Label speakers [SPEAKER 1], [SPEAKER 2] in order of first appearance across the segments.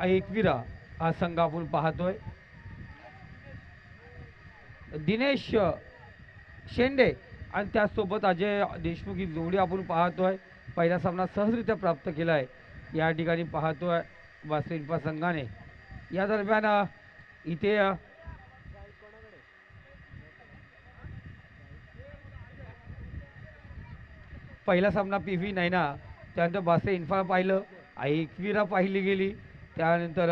[SPEAKER 1] एकविरा हा संघ आपण पाहतोय. दिनेश शेंडे आणि त्याचसोबत अजय देशमुख ही जोडी आपण पाहतोय. पहिला सामना सहजरित्या प्राप्त केलाय या ठिकाणी पाहतोय वासरिंपा संघाने. या दरम्यान इथे पहिला सामना PV नैना, त्यानंतर बासे इन्फा पाहिलं, एकविरा पाहिली गेली, त्यानंतर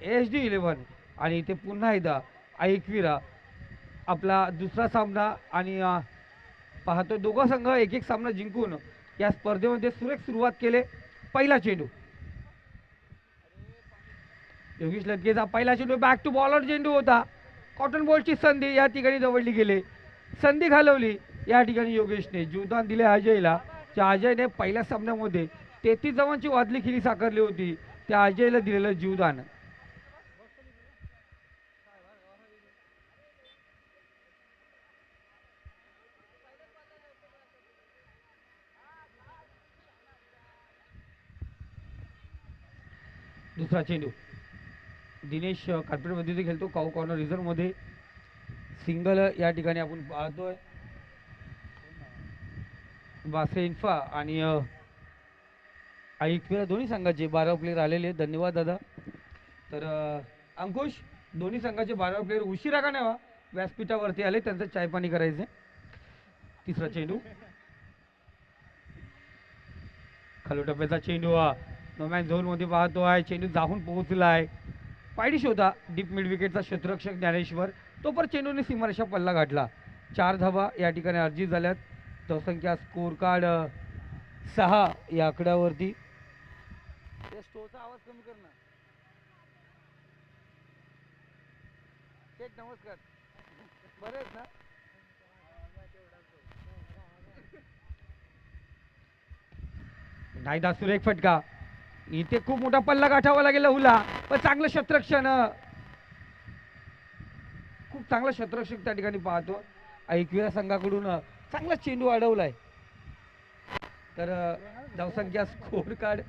[SPEAKER 1] SD11 आणि इथे पुन्हा एकदा एकविरा आपला दुसरा सामना. आणि पाहतो दोघं संघ एक एक सामना जिंकून या स्पर्धेमध्ये सुरेख सुरुवात केले. पहिला चेंडू योगेश लटकेचा पहिला चेंडू बॅक टू बॉलर चेंडू होता. कॉटन बॉलची संधी या ठिकाणी जवळली गेली, संधी घालवली या ठिकाणी योगेशने. जीवदान दिले अजयला. त्या अजयने पहिल्या सामन्यामध्ये 33 धावांची वादली खिली साकारली होती. त्या अजयला दिलेलं जीवदान. दुसरा चेंडू दिनेश कार्पेटमध्ये खेळतो, काऊ कॉर्नर रिझर्व मध्ये सिंगल या ठिकाणी आपण पाहतोय. बासे इन्फा आणि एकविरा दोन्ही संघाचे 12 प्लेयर आलेले. धन्यवाद दादा. तर अंकुश, दोन्ही संघाचे 12 प्लेयर उशिरा का नाही व्यासपीठावरती आले, त्यांचं चाय पाणी करायचे. तिसरा चेंडू खालू टप्प्याचा चेंडू नोमॅन झोन मध्ये पाहतो आहे. चेंडू जाऊन पोहोचलाय. पायडी शोधा डीप मिड विकेटचा क्षेत्ररक्षक ज्ञानेश्वर. तो पर चेंडूने सीमारेषा पल्ला गाठला. 4 धावा या ठिकाणी अर्जित झाल्यात. धावसंख्या स्कोर कार्ड 6 या आकड्यावरती. स्टोरचा आवाज कमी कर ना. नमस्कार, बरेच ना. नाहीदा सुरेख फटका. इथे खूप मोठा पल्ला गाठावा लागेल हुला, पण चांगलं क्षेत्ररक्षण, खूप चांगलं क्षेत्ररक्षक त्या ठिकाणी पाहतो. एकविरा संघाकडून चांगला चेंडू अडवलाय. तर धावसंख्या स्कोर कार्ड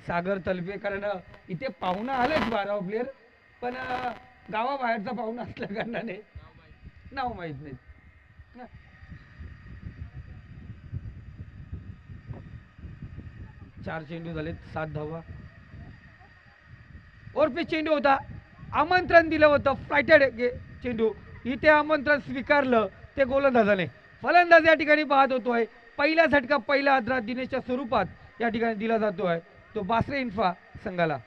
[SPEAKER 1] सागर तलपे. कारण इथे पाहुणा आलेच 12 प्लेयर, पण गावाबाहेरचा पाहुणा असल्या कारणाने नाव माहित नाही. 4 चेंडू झाले, 7 धावा. ओरपी चेंडू होता, आमंत्रण दिलं होतं, फ्लायटेड चेंडू. इथे आमंत्रण स्वीकारलं ते गोलंदाजाने. फलंदाज या ठिकाणी पाहत होतोय. पहिला झटका पहिला आदरा दिनेशच्या स्वरूपात या ठिकाणी दिला जातोय, तो बासरे इन्फा संघाला.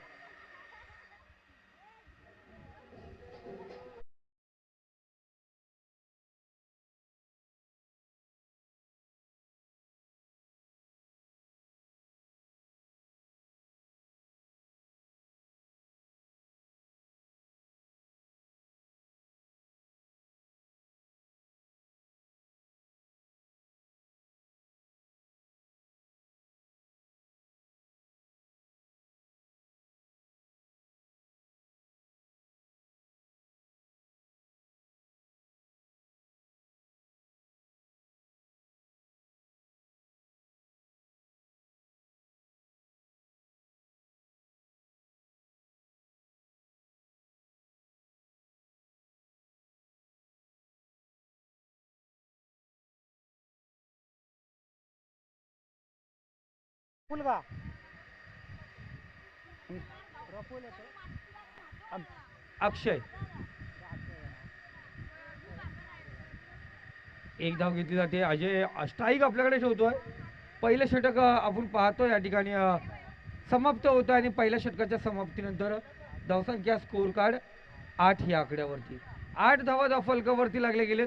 [SPEAKER 1] अक्षय एक धाव घेतली जाते. अजय स्ट्राईक आपल्याकडे ठेवतोय. पहिलं षटक आपण पाहतो या ठिकाणी समाप्त होतं आणि पहिल्या षटकाच्या समाप्तीनंतर धावसंख्या स्कोर कार्ड 8 या आकड्यावरती. 8 धावा फलकावरती लागले गेले.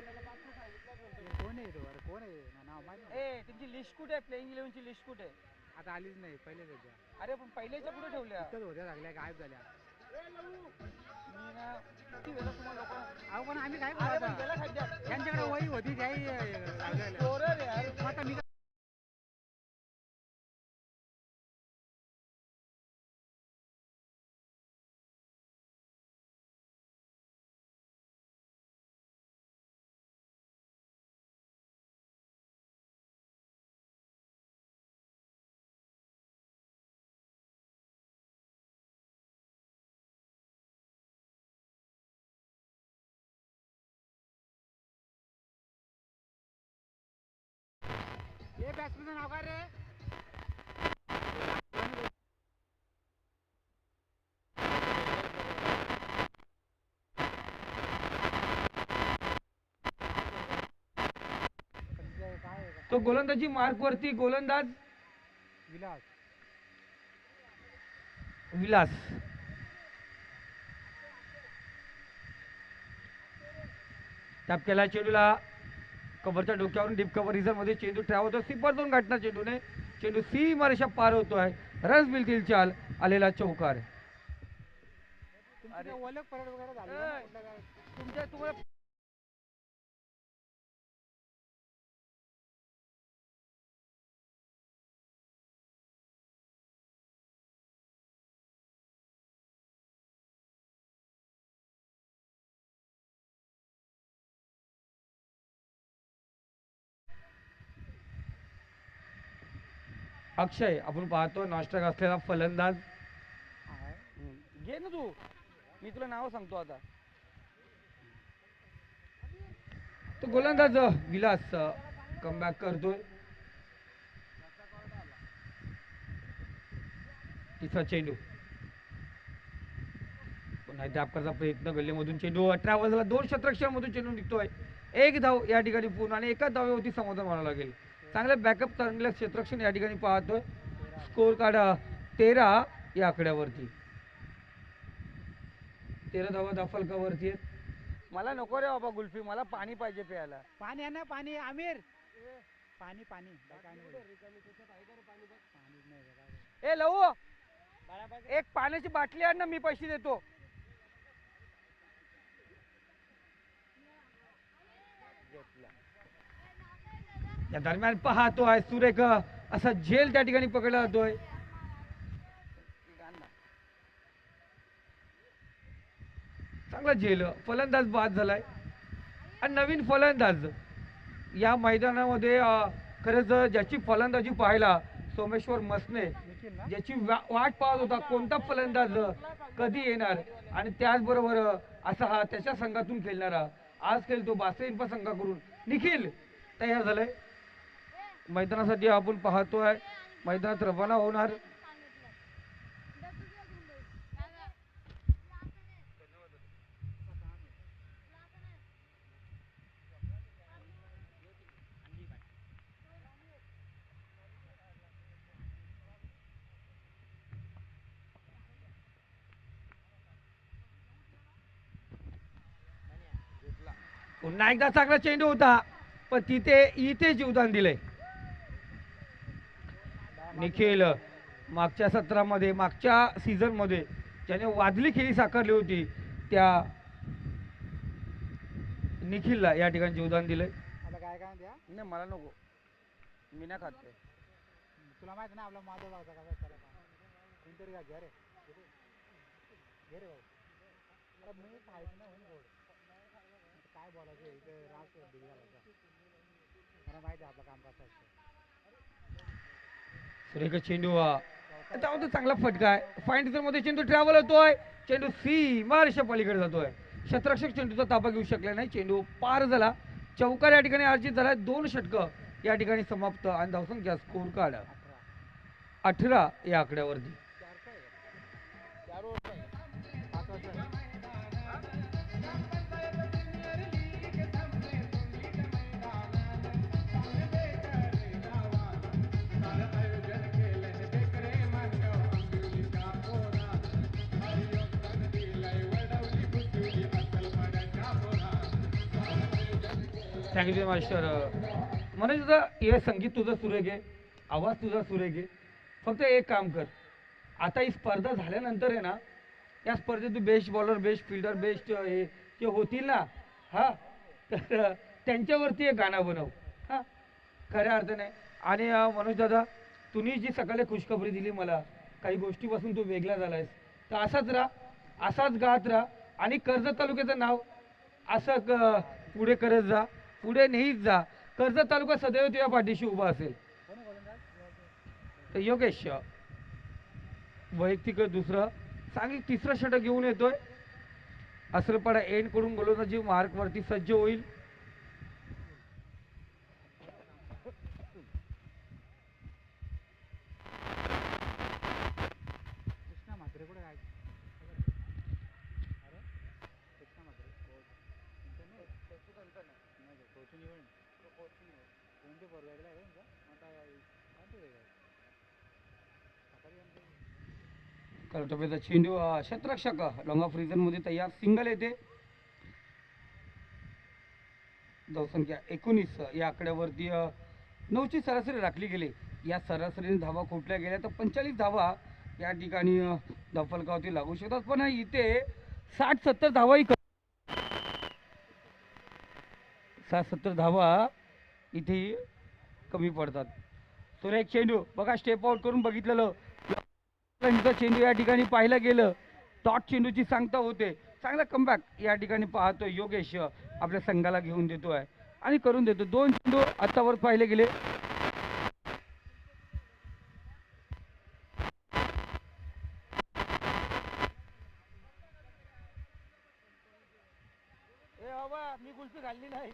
[SPEAKER 1] त्यांची लिस्ट कुठे आहे? प्लेइंग 11ची लिस्ट कुठे आहे?
[SPEAKER 2] आता आलीच नाही. पहिले
[SPEAKER 1] अरे पण पहिल्याच्या कुठे ठेवल्या?
[SPEAKER 2] होत्या लागल्या, गायब झाल्या.
[SPEAKER 1] पण
[SPEAKER 2] आम्ही काय त्यांच्याकडे वही होती काही बॅट्समॅनचं नाव काय रे?
[SPEAKER 1] तो गोलंदाजी मार्क वरती गोलंदाज
[SPEAKER 2] विलास.
[SPEAKER 1] विलास. टॅप केला चेंडूला कव्हरच्या डोक्यावरून डीप कव्हर रिझन मध्ये चेंडू ट्रॅव्ह होतो. सीपर दोन गाठणार चेंडूने. चेंडू सीमारेषा पार होतोय. रन्स मिळतील चाल आलेला चौकार.
[SPEAKER 2] तुमची ओळख परत वगैरे झाली ना? कुठलं काय?
[SPEAKER 1] तुम्हाला अक्षय आपण पाहतो नाश्ता असलेला फलंदाज. घे ना तू, मी तुला नाव सांगतो आता. तो गोलंदाज विलास कमबॅक करतोय. तिसरा चेंडू पुन्हा टॅप करायचा प्रयत्न गल्लीमधून चेंडू ट्रॅव्हल्सला दोन शतरक्षणामधून चेंडू निघतोय. एक धाव या ठिकाणी पूर्ण आणि एका धावेवरती समाधान मानावं लागेल. चांगलं बॅकअप चांगलं क्षेत्ररक्षण या ठिकाणी पाहतोय. स्कोर कार्ड 13 या आकड्यावरती. 13 धावा दाफलकावरती आहेत. मला नको रे बाबा गुल्फी, मला पाणी पाहिजे प्यायला.
[SPEAKER 2] पाणी आहे ना? पाणी आमिर, पाणी पाणी.
[SPEAKER 1] ए लवू, एक पाण्याची बाटली आण ना, मी पैसे देतो. या दरम्यान पाहतोय सुरेख असा झेल त्या ठिकाणी पकडला जातोय. चांगला झेल. फलंदाज बाद झालाय आणि नवीन फलंदाज या मैदानामध्ये खरंच ज्याची फलंदाजी पाहायला सोमेश्वर मसने ज्याची वाट पाहत होता कोणता फलंदाज कधी येणार आणि त्याचबरोबर असा हा त्याच्या संघातून खेळणारा आज खेळतो बासेंपा संघाकडून निखिल तयार झालाय. मैदानासाठी आपण पाहतोय. मैदानात रवाना होणार. पुन्हा एकदा चांगला चेंडू होता पण इथे जीवदान दिलंय निखिल. मागच्या सत्रामध्ये मागच्या सीझन मध्ये ज्याने वादळी खेळी साकारली होती त्या निखिलला या ठिकाणी जीवदान दिलंय.
[SPEAKER 2] आता काय काय द्या?
[SPEAKER 1] नाही मला नको, मी नाही खात.
[SPEAKER 2] तुला माहित ना आपला माधव लागता का त्याला कोणतरी का घे रे घे रे भाऊ. मी खायचं नाही म्हणून गोड काय बोलायचं इथे राज घालायचा. मला माहिती आहे आपलं काम कसं असतं.
[SPEAKER 1] सुरेख चेंडू त्यामध्ये चांगला फटका आहे. फाईन मध्ये चेंडू ट्रॅव्हल होतोय. चेंडू सीमारेषा पलीकडे जातोय. शतरक्षक चेंडूचा ताबा घेऊ शकला नाही. चेंडू पार झाला. चौकार या ठिकाणी अर्जित झाला. 2 षटकं या ठिकाणी समाप्त आणि धावसंख्या स्कोर कार्ड 18 या आकड्यावरती. Thank you master. मनोज तुझं हे संगीत तुझं सुरेख आहे, आवाज तुझा सुरेख आहे. फक्त एक काम कर, आता ही स्पर्धा झाल्यानंतर आहे ना, या स्पर्धेत तू best bowler, best fielder, best हे जे होतील ना, हा तर त्यांच्यावरती एक गाणं बनव हा खऱ्या अर्थाने. आणि मनोज दादा तुम्ही जी सकाळी खुशखबरी दिली मला, काही गोष्टीपासून तू वेगळा झालायस, तर असाच राहा, असाच गात राहा आणि कर्जत तालुक्याचं नाव असं पुढे करत जा, पुढे नेहीत जा. कर्जत तालुका सदैव तुझ्या पाठीशी उभा असेल. तर योगेश वैयक्तिक दुसरं चांगली तिसरं षटक घेऊन येतोय. असरपाडा एंड कडून गोलंदाजी मार्क वरती सज्ज होईल.
[SPEAKER 2] होईल कोणते पोरगायला आहे का आता आणतो काय सकाळी आणतो
[SPEAKER 1] कर्तव्याचा चेंडू शतरक्षक लॉंग ऑफ मध्ये तयार, सिंगल येते. धावसंख्या 19 या आकड्यावरती 9ची सरासरी राखली गेली. या सरासरीने धावा कुठल्या गेल्या तर 45 धावा या ठिकाणी धावफलकावरती लागू शकतात, पण इथे 60-70 धावाही 60-70 धावा इथे कमी पडतात. सुरेख चेंडू बघा, स्टेप आउट करून बघितलेलं चेंडू या ठिकाणी पाहिलं गेलं. डॉट चेंडूची सांगता होते. चांगला कमबॅक या ठिकाणी पाहतोय योगेश आपल्या संघाला घेऊन देतोय आणि करून देतो. 2 चेंडू आतावर पाहिले गेले. मी कुल्फी खाल्ली नाही.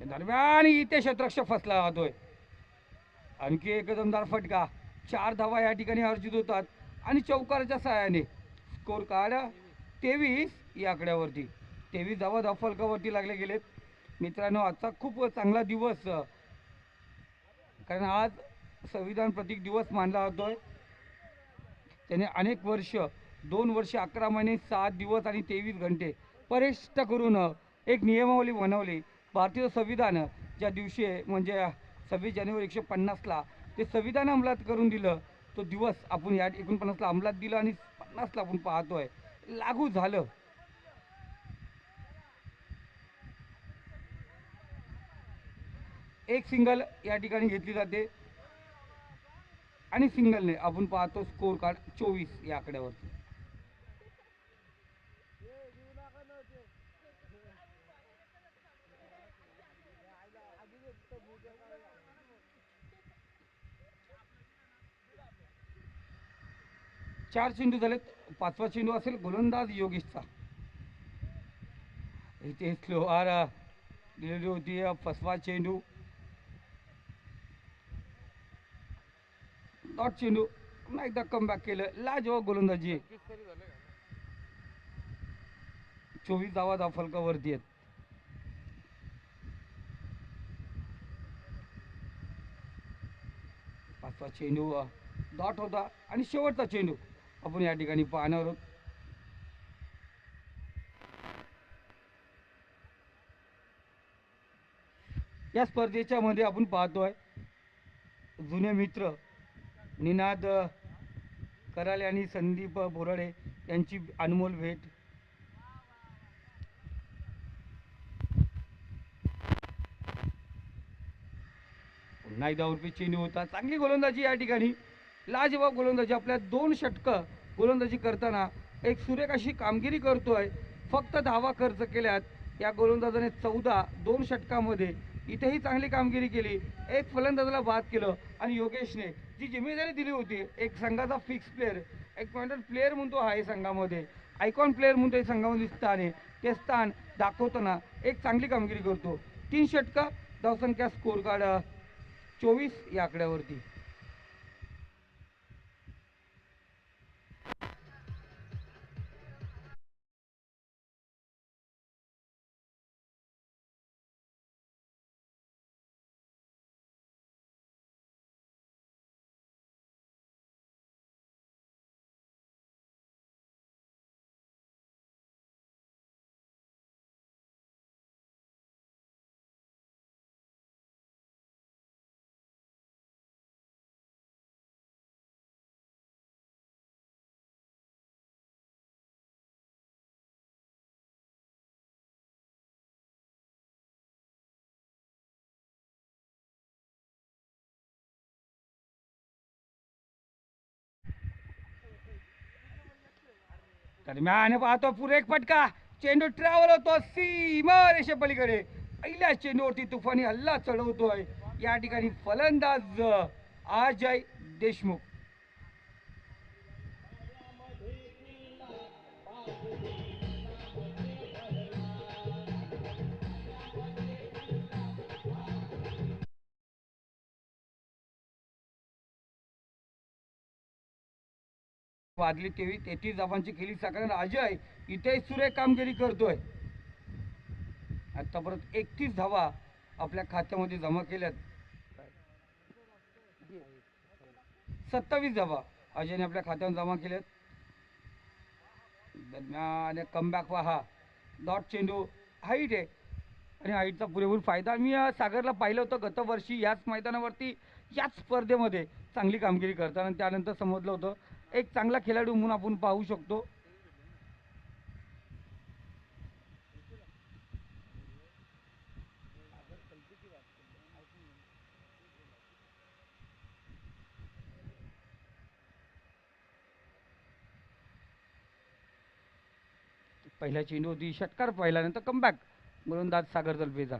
[SPEAKER 1] दरम्यान इथे शतरक्षक फसला जातोय. आणखी एक दमदार फटका. 4 धावा या ठिकाणी अर्जित होतात आणि चौकाराच्या सहाय्याने स्कोर कार्ड 23 या आकड्यावरती 23 धावा धावफलकावरती लागले गेलेत. मित्रांनो, आजचा खूप चांगला दिवस, कारण आज संविधान प्रतीक दिवस मानला जातोय. त्याने अनेक वर्ष, 2 वर्ष 11 महिने 7 दिवस आणि 23 घंटे परिष्ट करून एक नियमावली बनवली. भारतीय संविधान ज्या दिवशी म्हणजे 26 जानेवारी 1950ला ते संविधान अंमलात करून दिलं, तो दिवस आपण या 49ला अंमलात दिला आणि 50ला आपण पाहतोय लागू झालं. एक सिंगल या ठिकाणी घेतली जाते आणि सिंगलने आपण पाहतो स्कोर कार्ड 24 या आकड्यावरती. चार चेंडू झालेत. 5वा चेंडू असेल गोलंदाज योगेशचा. इथे स्लोआर दिलेली होती. 5वा चेंडू डॉट चेंडू पुन्हा एकदा कमबॅक केलं. लाजवाब गोलंदाजी. 24 धावा धावफलकावरती आहेत. 5वा चेंडू डॉट होता आणि शेवटचा चेंडू आपण या ठिकाणी पाहणार आहोत. या स्पर्धेच्या मध्ये आपण पाहतोय जुने मित्र निनाद कराले आणि संदीप बोराडे यांची अनमोल भेट. पुन्हा एकदा उर्फी चेंडू होता. चांगली गोलंदाजी या ठिकाणी, लाजवाब गोलंदाजी. आपल्या 2 षटकं गोलंदाजी करताना एक सुरेख अशी कामगिरी करतोय. फक्त धावा खर्च केल्यात या गोलंदाजाने 14 2 षटकामध्ये. इथेही चांगली कामगिरी केली. एक फलंदाजाला बाद केलं आणि योगेशने जी जिम्मेदारी दिली होती, एक संघाचा फिक्स प्लेअर, एक पॉइंटेड प्लेअर म्हणतो आहे संघामध्ये, आयकॉन प्लेअर म्हणतो संघामध्ये स्थान आहे, ते स्थान दाखवताना एक चांगली कामगिरी करतो. 3 षटका, धावसंख्या, स्कोर कार्ड 24 या आकड्यावरती. दरम्यान पाहतो पुढे एक फटका. चेंडू ट्रॅव्हल होतो सीमा रेषे पलीकडे. पहिल्या चेंडूवरती तुफानी हल्ला चढवतोय या ठिकाणी फलंदाज अजय देशमुख. वादली 33 धावांची केली साकार. अजय इथे सुरेख कामगिरी करतोय आतापर्यंत 31 धावा आपल्या खात्यामध्ये जमा केल्यात. 27 धावा अजयने आपल्या खात्यावर जमा केल्यात. दरम्यान कमबॅक पहा. डॉट चेंडू हाईट आहे आणि हाईटचा पुरेपूर फायदा मी सागरला पाहिलं होतं गत वर्षी याच मैदानावरती याच स्पर्धेमध्ये चांगली कामगिरी करताना, आणि त्यानंतर समजलं होतं एक चांगला खेळाडू म्हणून आपण पाहू शकतो. पहिल्या चेंडू होती षटकार पाहिल्यानंतर कमबॅक गोलंदाज सागर जलपेचा.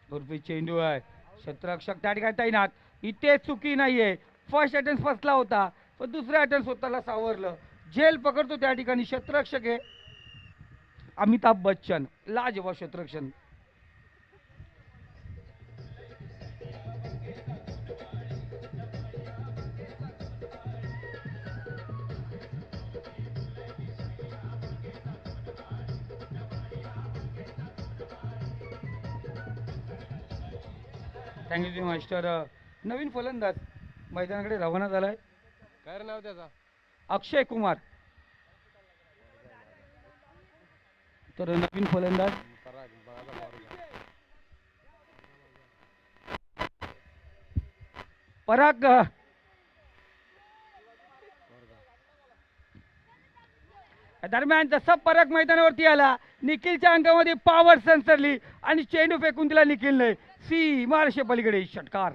[SPEAKER 1] रुपये चेंडू आहे, क्षेत्ररक्षक त्या ठिकाणी तैनात. इथे चुकी नाहीये. फर्स्ट अटेम्प्ट फसला होता पण दुसऱ्या अटेम्प्ट स्वतःला सावरलं. झेल पकडतो त्या ठिकाणी क्षेत्ररक्षक आहे अमिताभ बच्चन. लाजवाब क्षेत्ररक्षण. Thank you master. नवीन फलंदाज मैदानाकडे रवाना झालाय.
[SPEAKER 3] काय रे नाव त्याचा?
[SPEAKER 1] अक्षय कुमार. तर नवीन फलंदाज
[SPEAKER 3] पराग बाळाचा पोरगा.
[SPEAKER 1] पराग. दरम्यान जसं पराग मैदानावरती आला निखिलच्या अंगामध्ये पॉवर संचरली आणि चेंडू फेकून दिला निखिलने सीमारेषे पलीकडे. षटकार.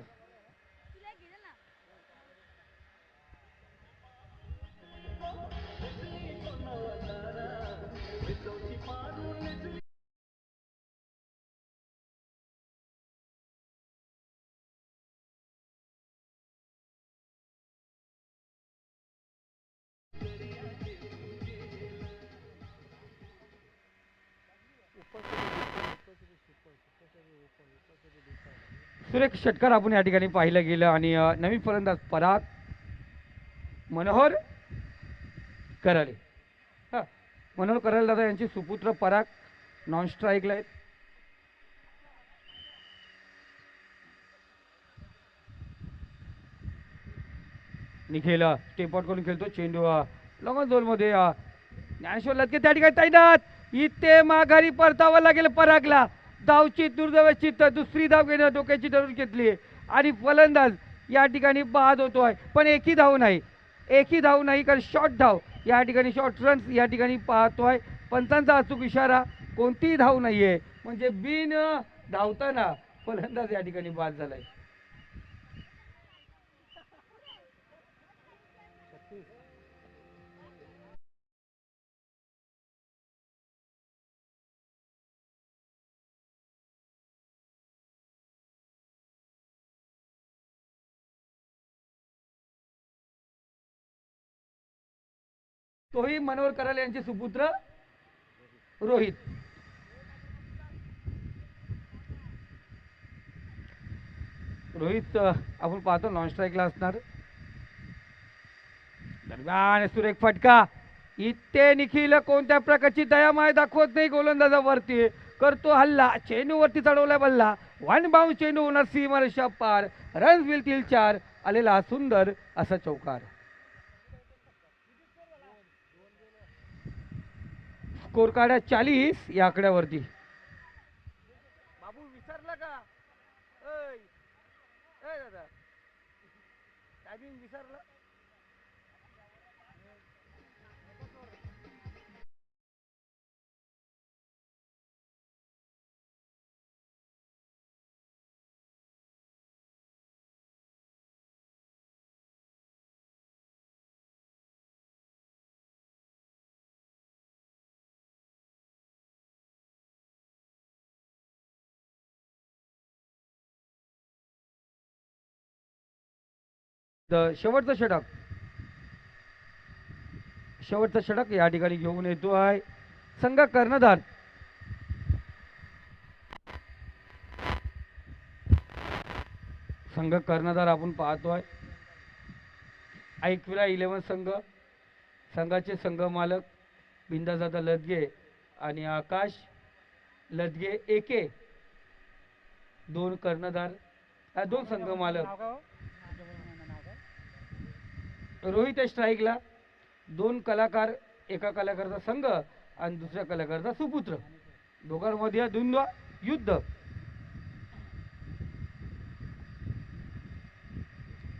[SPEAKER 1] सुरेख षटकार आपण या ठिकाणी पाहिलं गेलं आणि नवीन फलंदाज पराग मनोहर कराले. हा, मनोहर कराले दादा यांचे सुपुत्र पराग नॉन स्ट्राईकला आहेत. निखिल स्टेपआउट करून खेळतो चेंडू लॉंग झोन मध्ये. ज्ञानेश्वर लटके त्या ठिकाणी तैनात. इथे माघारी परतावं लागेल परागला. धावची दुर्दैवाची दुसरी धाव घेणं डोक्याची धरून घेतली आणि फलंदाज या ठिकाणी बाद होतोय पण एकही धाव नाही कारण शॉर्ट धाव या ठिकाणी शॉर्ट रन्स या ठिकाणी पाहतोय. पंचांचा अचूक इशारा कोणतीही धाव नाहीये म्हणजे बिन धावताना फलंदाज या ठिकाणी बाद झालाय. तोही मनोहर कराले यांचे सुपुत्र रोहित. रोहित आपण पाहतो नॉन स्ट्राईकला असणार. दरम्यान सुरेख फटका. इथे निखिल कोणत्या प्रकारची दयामाय दाखवत नाही गोलंदाजावरती. करतो हल्ला. चेंडूवरती चढवलाय बल्ला. वन बाउंड चेंडू होणार सीमारेषा पार. रन्स मिळतील 4. आलेला सुंदर असा चौकार. स्कोर कार्ड 40 या आकड्यावरती. बाबू विसरला का? दादा टायमिंग विसरला. शेवटचं षटक या ठिकाणी घेऊन येतो आहे संघ कर्णधार. संघ कर्णधार आपण पाहतोय ऐकविरा 11 संघ. संघाचे संघ मालक बिंदाजादा लदगे आणि आकाश लदगे एके, दोन कर्णधार, दोन संघ मालक.
[SPEAKER 2] नाव काय हो? आमच्या मुलांना नाव काय?
[SPEAKER 1] रोहित स्ट्राईकला, दोन कलाकार, एका कलाकाराचा संघ आणि दुसऱ्या कलाकाराचा सुपुत्र, दोघांमध्ये द्वंद्व युद्ध.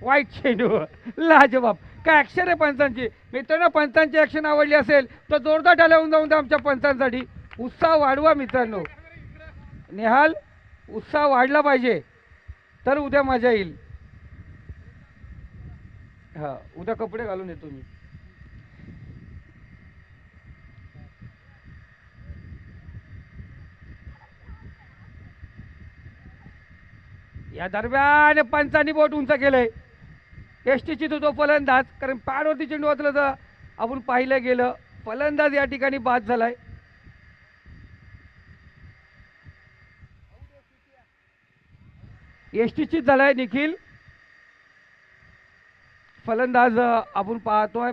[SPEAKER 1] वाईट चेंडू, लाजबाब. काय ॲक्शन आहे पंचांची. मित्रांनो, पंचांची ॲक्शन आवडली असेल तर जोरदार टाळ्या होऊन जाऊन द्या आमच्या पंचांसाठी. उत्साह वाढवा मित्रांनो. निहाल, उत्साह वाढला पाहिजे तर उद्या मजा येईल. हा, उद्या कपडे घालून येतो मी. या दरम्यान पंचांनी बोट उंच केलंय. एसटीची तो फलंदाज, कारण पॅडवरती चेंडू वाचला तर आपण पाहिलं गेलं फलंदाज या ठिकाणी बाद झालाय. एसटीचीच झालाय निखिल. फलंदाज आपण पाहतोय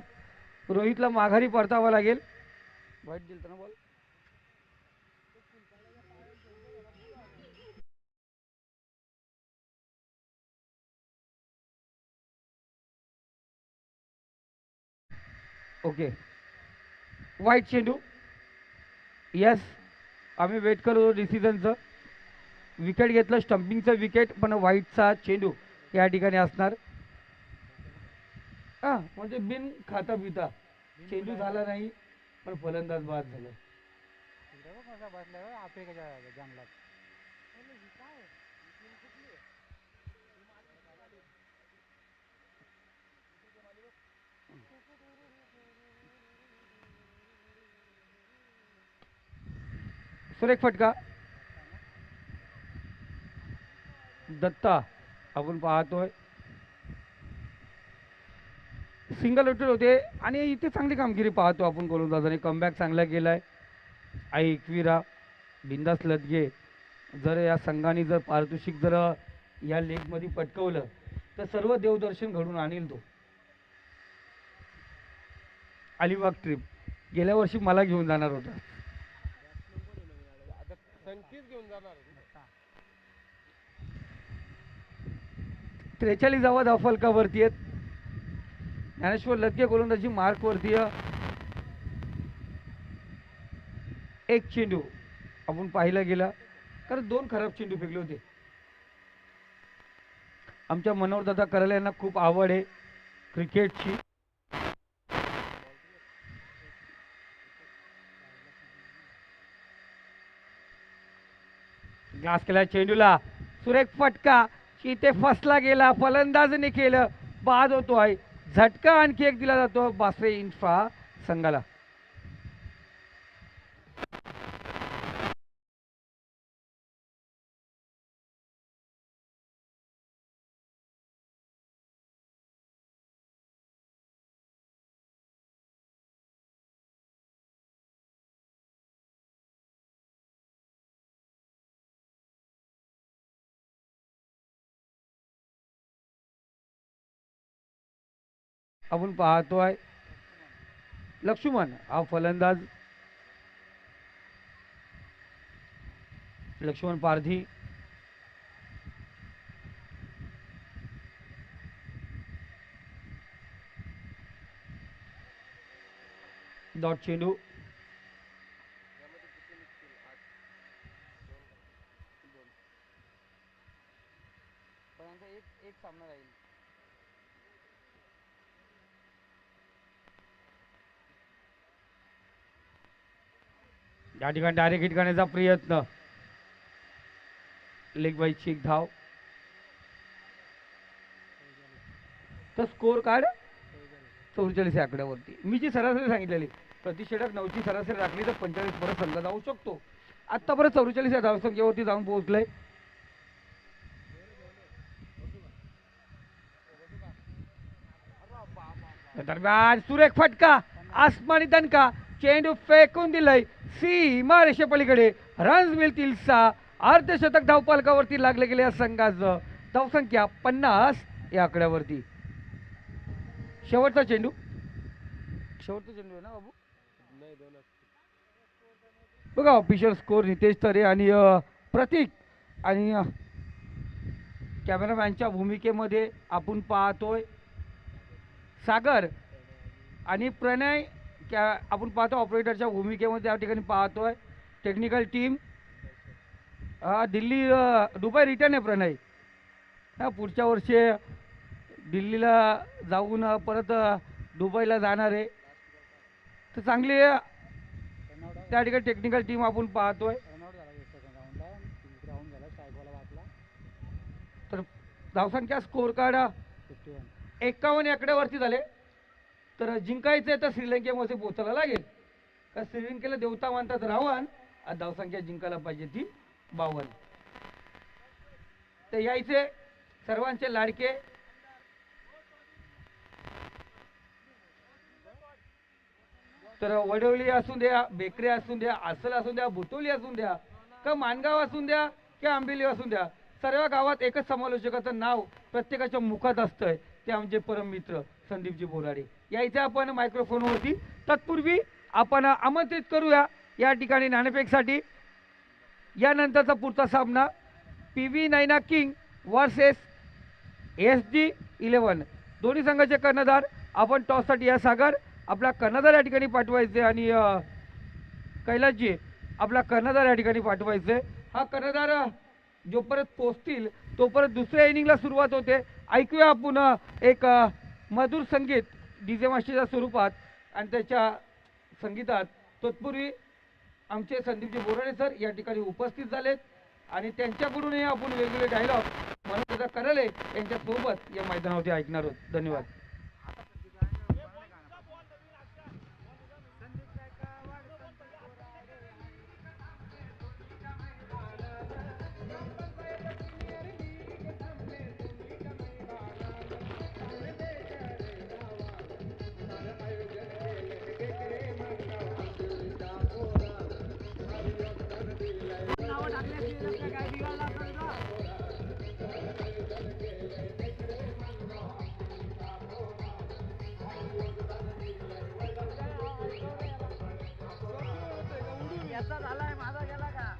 [SPEAKER 1] रोहितला माघारी परतावं लागेल. वाईट दिलता ना बॉल. ओके, वाईट चेंडू. यस, आम्ही वेट करतो डिसिजनचं. विकेट घेतलं, स्टंपिंगचं विकेट, पण व्हाईटचा चेंडू या ठिकाणी असणार. हा, म्हणजे बिन खाता पिता चेंडू झाला नाही पण फलंदाज बाद झाला.
[SPEAKER 2] इकडे बघ कसा बसलाय हो आफ्रिकेच्या जंगलात.
[SPEAKER 1] सुरेख फटका. दत्ता आपण पाहतोय सिंगल विकेट होते आणि इथे चांगली कामगिरी पाहतो आपण गोलंदाजाने. कमबॅक चांगला केलाय. एकविरा, बिंदास लदगे, जर या संघाने जर पारितोषिक जर या लेगमध्ये पटकवलं तर सर्व देवदर्शन घडून आणेल तो. अलिबाग ट्रिप गेल्या वर्षी मला घेऊन जाणार होता.
[SPEAKER 3] आता संकेत घेऊन जाणार.
[SPEAKER 1] 43 धावफलकावरती आहेत. ज्ञानेश्वर लदगे गोलंदाजी मार्कवरती. एक चेंडू आपण पाहिला गेला, कारण दोन खराब चेंडू फेकले होते. आमच्या मनोहर दादा करायला यांना खूप आवड आहे क्रिकेटची. ग्लास केला चेंडूला, सुरेख फटका, इथे फसला गेला, फलंदाजने केलं, बाद होतो आहे. झटका आणखी एक दिला जातो बासरे इन्फ्रा संघाला. आपण पाहतोय लक्ष्मण हा फलंदाज. लक्ष्मण पारधी, डॉट चेंडू. एक सामना राहील. या ठिकाणी डायरेक्ट हिट करण्याचा प्रयत्न. लेग बाईची एक धाव. तर स्कोर कार्ड 44 या आकड्यावरती. मी जी सरासरी सांगितलेली प्रति षटक 9ची सरासरी राखली तर 45 परत संघ जाऊ शकतो. आतापर्यंत 44 या धावसंख्येवरती जाऊन पोहोचलंय. दरम्यान सुरेख फटका, आसमानी दणका, चेंडू फेकून दिलंय सीमा रेषेपलीकडे. रन्स मिळतील 6. अर्धशतक धावपालकावरती लागले गेले या संघाचं. धावसंख्या 50 या आकड्यावरती. शेवटचा चेंडू आहे ना बाबू.
[SPEAKER 3] नाही, दोनच.
[SPEAKER 1] बघा ऑफिशियल स्कोर नितेश तरे आणि प्रतीक आणि कॅमेरामॅनच्या भूमिकेमध्ये आपण पाहतोय सागर आणि प्रणय. आपण पाहतो ऑपरेटरच्या भूमिकेमध्ये या ठिकाणी पाहतोय technical team. Delhi Dubai return आहे प्रणय. पुढच्या वर्षी दिल्लीला जाऊन परत दुबईला जाणार आहे. तर चांगली त्या ठिकाणी टेक्निकल टीम आपण पाहतोय.
[SPEAKER 2] रनआउट झाला सेकंड राऊंडला, राऊंड झाला, स्ट्राईकवाला वाचला.
[SPEAKER 1] तर धावसंख्या स्कोर कार्ड
[SPEAKER 2] 51.
[SPEAKER 1] 51 आकड्यावरती झाले. तर जिंकायचं तर श्रीलंकेमध्ये पोहोचायला लागेल. का श्रीलंकेला देवता मानतात रावण, आणि धावसंख्या जिंकायला पाहिजे ती 52. तर यायचे सर्वांचे लाडके तर वडवली असून द्या, बेकरी असून द्या, आसल असून द्या, बुटोली असून द्या, का मानगाव असून द्या, की आंबिली असून द्या, सर्व गावात एकच समालोचकाचं नाव प्रत्येकाच्या मुखात असतंय, ते आमचे परम मित्र संदीपजी बोराडे. यायचे आपण मायक्रोफोनवरती. तत्पूर्वी आपण आमंत्रित करूया या ठिकाणी नाणेफेकसाठी. यानंतरचा पुढचा सामना PV नायना किंग वर्सेस SD11. दोन्ही संघाचे कर्णधार. आपण टॉससाठी या सागर आपला कर्णधार या ठिकाणी पाठवायचे आणि कैलासजी आपला कर्णधार या ठिकाणी पाठवायचे. हा कर्णधार जोपर्यंत पोचतील तोपर्यंत दुसऱ्या इनिंगला सुरुवात होते. ऐकूया आपण एक मधुर संगीत DJ मास्टरच्या स्वरूपात आणि त्याच्या संगीतात. तत्पूर्वी आमचे संदीपजी बोराडे सर या ठिकाणी उपस्थित झालेत आणि त्यांच्याकडूनही आपण वेगवेगळे डायलॉग मनोज करले यांच्यासोबत या मैदानावरती ऐकणार आहोत. धन्यवाद.
[SPEAKER 4] याचा झालाय, माझा गेला का?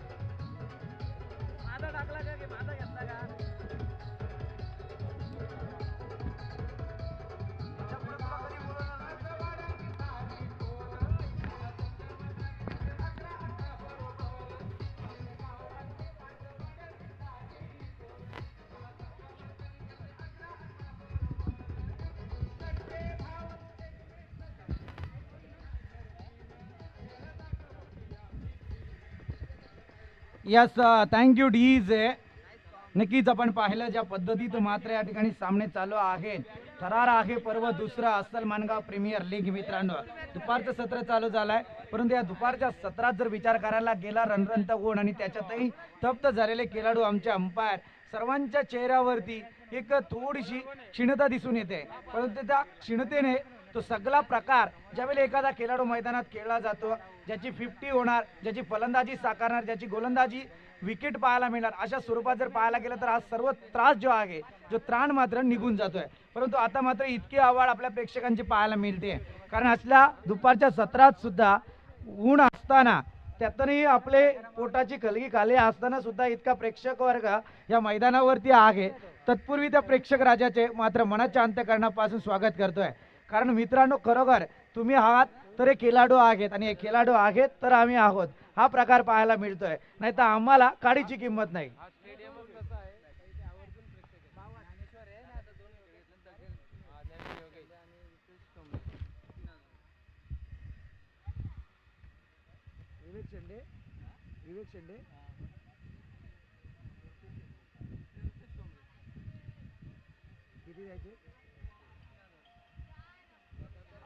[SPEAKER 4] माझा टाकला का की माझा घेतला का?
[SPEAKER 5] Yes thank you DJ. नक्कीच आपण पाहिलं ज्या पद्धतीत मात्र या ठिकाणी सामने चालू आहेत. थरार आहे पर्व दुसरा अस्सल मानगाव प्रीमियर लीग. मित्रांनो दुपारचं सत्र चालू झालंय, परंतु या दुपारच्या सत्रात जर विचार करायला गेला रणरणत ऊन आणि त्याच्यातही तप्त झालेले खेळाडू आमचे अंपायर सर्वांच्या चेहऱ्यावरती एक थोडीशी क्षीणता दिसून येते. परंतु त्या क्षीणतेने तो सगळा प्रकार ज्यावेळी एखादा खेळाडू मैदानात खेळला जातो, ज्याची 50 होणार, ज्याची फलंदाजी साकारणार, ज्याची गोलंदाजी विकेट पाहायला मिळणार, अशा स्वरूपात जर पाहायला गेलं तर आज सर्व त्रास जो आहे, जो त्राण मात्र निघून जातोय. परंतु आता मात्र इतकी आवड आपल्या प्रेक्षकांची पाहायला मिळते, कारण असल्या दुपारच्या सत्रात सुद्धा ऊन असताना त्यातूनही आपले पोटाची खलगी खाली असताना सुद्धा इतका प्रेक्षक वर्ग या मैदानावरती आहे. तत्पूर्वी त्या प्रेक्षक राजाचे मात्र मनाच्या अंतःकरणापासून स्वागत करतोय. कारण मित्रांनो खरोखर तुम्ही आहात तर हे खेळाडू आहेत आणि हे खेळाडू आहेत तर आम्ही आहोत, हा प्रकार पाहायला मिळतोय. नाही तर आम्हाला काडीची किंमत नाही.
[SPEAKER 3] हा स्टेडियमच तसा आहे. आवर्जून प्रेक्षक आहे. ज्ञानेश्वर आहे ना, आता दोन विकेट घेतलं तर हा ज्ञानेश्वर योगेश आणि
[SPEAKER 2] विवेक शेंडे. विवेक शेंडे किती द्यायचे?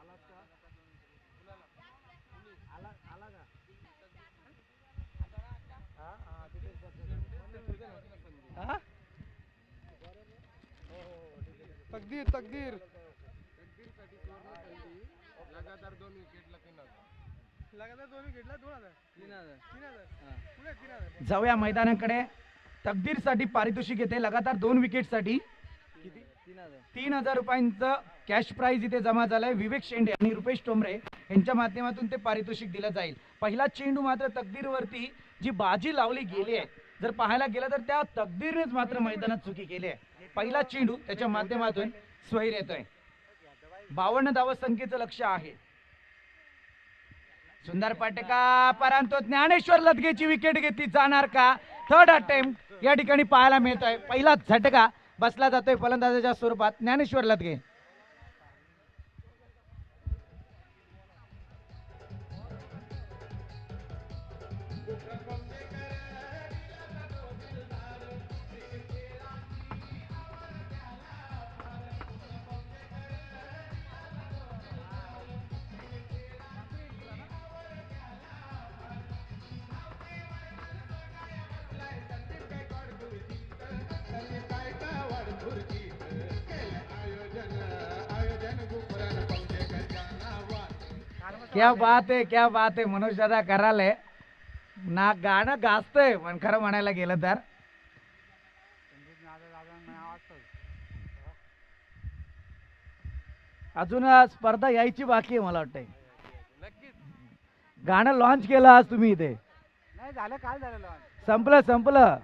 [SPEAKER 2] आला का? हा तिथेच
[SPEAKER 3] तकदीर तकदीर तकदीरसाठी लगातार 2 विकेटला 3000. लगातार 2 विकेटला 2000. 3000.
[SPEAKER 5] जाऊया मैदानाकडे. तकदीरसाठी पारितोषिक येते लगातार 2 विकेटसाठी. किती? 3,000 रुपयांचं कॅश प्राइज इथे जमा झालंय. विवेक शेंडे आणि रुपेश टोमरे यांच्या माध्यमातून ते पारितोषिक दिलं जाईल. पहिला चेंडू मात्र तकदीरवरती जी बाजी लावली गेली आहे, जर पाहायला गेलं तर त्या तकदीरनेच मात्र मैदानात चुकी केली आहे. पहिला चेंडू त्याच्या माध्यमातून स्वैर येतोय. 52 धावा संख्येचं लक्ष आहे. सुंदर फटका, परंतु ज्ञानेश्वर लदगेची विकेट घेतली जाणार का? थर्ड अटेम्प्ट या ठिकाणी पाहायला मिळतोय. पहिला झटका बसला जातोय फलंदाजाच्या स्वरूपात ज्ञानेश्वर लदगे. क्या बात आहे, क्या बात आहे. मनोज दादा कराले ना, गाणं गाजतंय पण खरं म्हणायला गेलं तर अजून स्पर्धा यायची बाकी आहे मला वाटतंय. गाणं लॉन्च केलं आज तुम्ही इथे.
[SPEAKER 2] नाही झालं, काल झालं launch.
[SPEAKER 5] संपलं संपलं,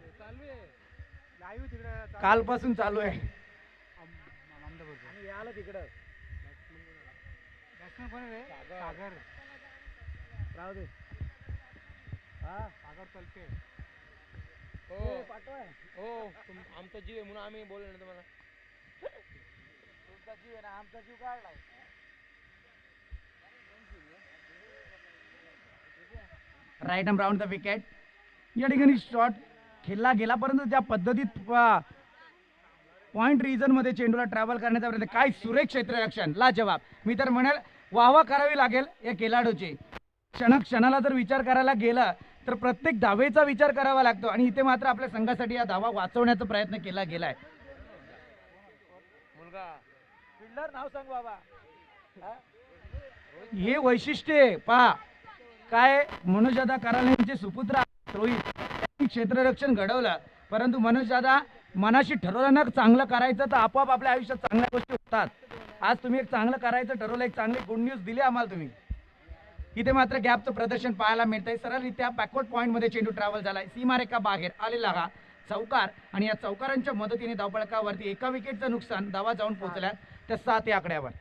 [SPEAKER 2] Live तिकडे
[SPEAKER 5] कालपासून चालू आहे.
[SPEAKER 2] आणि याला तिकडं बॅट्समन कोण आहे रे? सागर. राहू दे. हा सागर तलपे.
[SPEAKER 3] हो हो, आमचा जीव आहे म्हणून आम्ही बोललो ना तुम्हाला.
[SPEAKER 2] तुमचा जीव आहे ना, आमचा जीव काढलाय.
[SPEAKER 5] Right arm round the wicket. या ठिकाणी शॉट खेळला गेला, परंतु ज्या पद्धतीत पॉइंट रिजन मध्ये चेंडूला ट्रॅव्हल करण्याचा प्रयत्न, काय सुरेख क्षेत्ररक्षण, लाजवाब. मी तर म्हणेल वाहवा करावी लागेल या खेळाडूची. क्षणाला जर विचार करायला गेला तर प्रत्येक धावेचा विचार करावा लागतो आणि इथे मात्र आपल्या संघासाठी या धावा वाचवण्याचा प्रयत्न केला गेलाय.
[SPEAKER 3] मुलगा
[SPEAKER 2] फिल्डर नाव सांग बाबा.
[SPEAKER 5] हे वैशिष्ट्य पहा, काय मनोजदादा करालेंचे सुपुत्र रोहित त्यांनी क्षेत्ररक्षण घडवलं, परंतु मनोजदादा मनाशी ठरवलं ना चांगलं करायचं तर आपोआप आपल्या आयुष्यात चांगल्या गोष्टी होतात. आज तुम्ही एक चांगलं करायचं ठरवलं, एक चांगली गुड न्यूज दिली आम्हाला तुम्ही. इथे मात्र गॅपचं प्रदर्शन पाहायला मिळतंय. सरळरित्या बॅकवर्ड पॉईंट मध्ये चेंडू ट्रॅव्हल झालाय. सीमारेखा बाहेर आलेला हा चौकार आणि या चौकारांच्या मदतीने धावफलकावरती एका विकेटचं नुकसान, धावा जाऊन पोहोचल्या त्या 7 या आकड्यावर.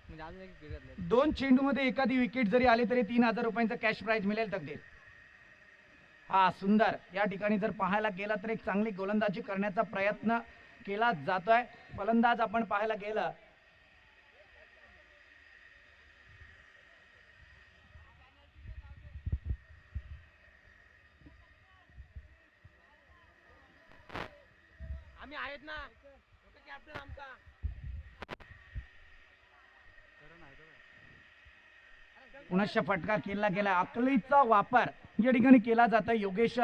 [SPEAKER 3] म्हणजे अजून एक विकेट घातली.
[SPEAKER 5] 2 चेंडूमध्ये एखादी विकेट जरी आली तरी 3,000 रुपयांचा कॅश प्राइज मिळेल तकदीर. हा सुंदर, या ठिकाणी जर पाहायला गेला तर एक चांगली गोलंदाजी करण्याचा प्रयत्न केला जातोय. फलंदाज आपण पाहायला गेला
[SPEAKER 3] आम्ही आहेत ना, कॅप्टन आमचा.
[SPEAKER 5] पुनश्च फटका केला गेला. अकलीचा वापर या ठिकाणी केला जातोय. योगेश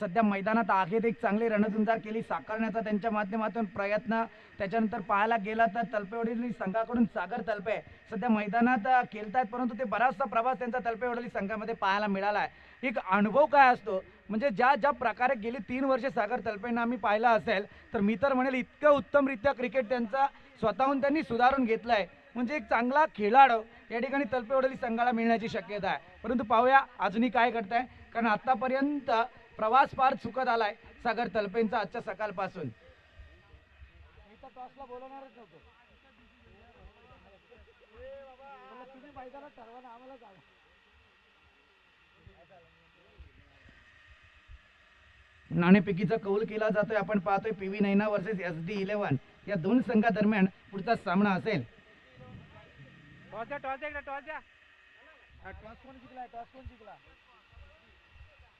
[SPEAKER 5] सध्या मैदानात आहेत. एक चांगली रणधुंजार केली साकारण्याचा त्यांच्या माध्यमातून प्रयत्न. त्याच्यानंतर पाहायला गेला तर तलपेवडील संघाकडून सागर तलपे सध्या मैदानात खेळतायत, परंतु ते बराचसा प्रवास त्यांचा तलपेवडील संघामध्ये पाहायला मिळाला आहे. एक अनुभव काय असतो, म्हणजे ज्या प्रकारे गेली 3 वर्षे सागर तलपेंना आम्ही पाहिला असेल तर मी तर म्हणेल इतकं उत्तमरित्या क्रिकेट त्यांचा स्वतःहून त्यांनी सुधारून घेतलाय. म्हणजे एक चांगला खेळाडू या ठिकाणी तलपेवडली संघाला मिळण्याची शक्यता आहे. परंतु पाहूया अजूनही काय करताय, कारण आतापर्यंत प्रवास फार चुकत आलाय सागर तलपेंचा आजच्या सकाळपासून.
[SPEAKER 2] मी तर टॉसला बोलवणारच नव्हतो. तुम्ही मैदानात ठरवा ना, आम्हाला जाऊ.
[SPEAKER 5] नाणेफेकीचा कौल केला जातोय. आपण पाहतोय PV नैना वर्सेस SD11 या 2 संघादरम्यान पुढचा सामना असेल.
[SPEAKER 2] टॉस द्या, टॉस द्या, टॉस द्या. टॉस कोण जिंकला? टॉस कोण जिंकला?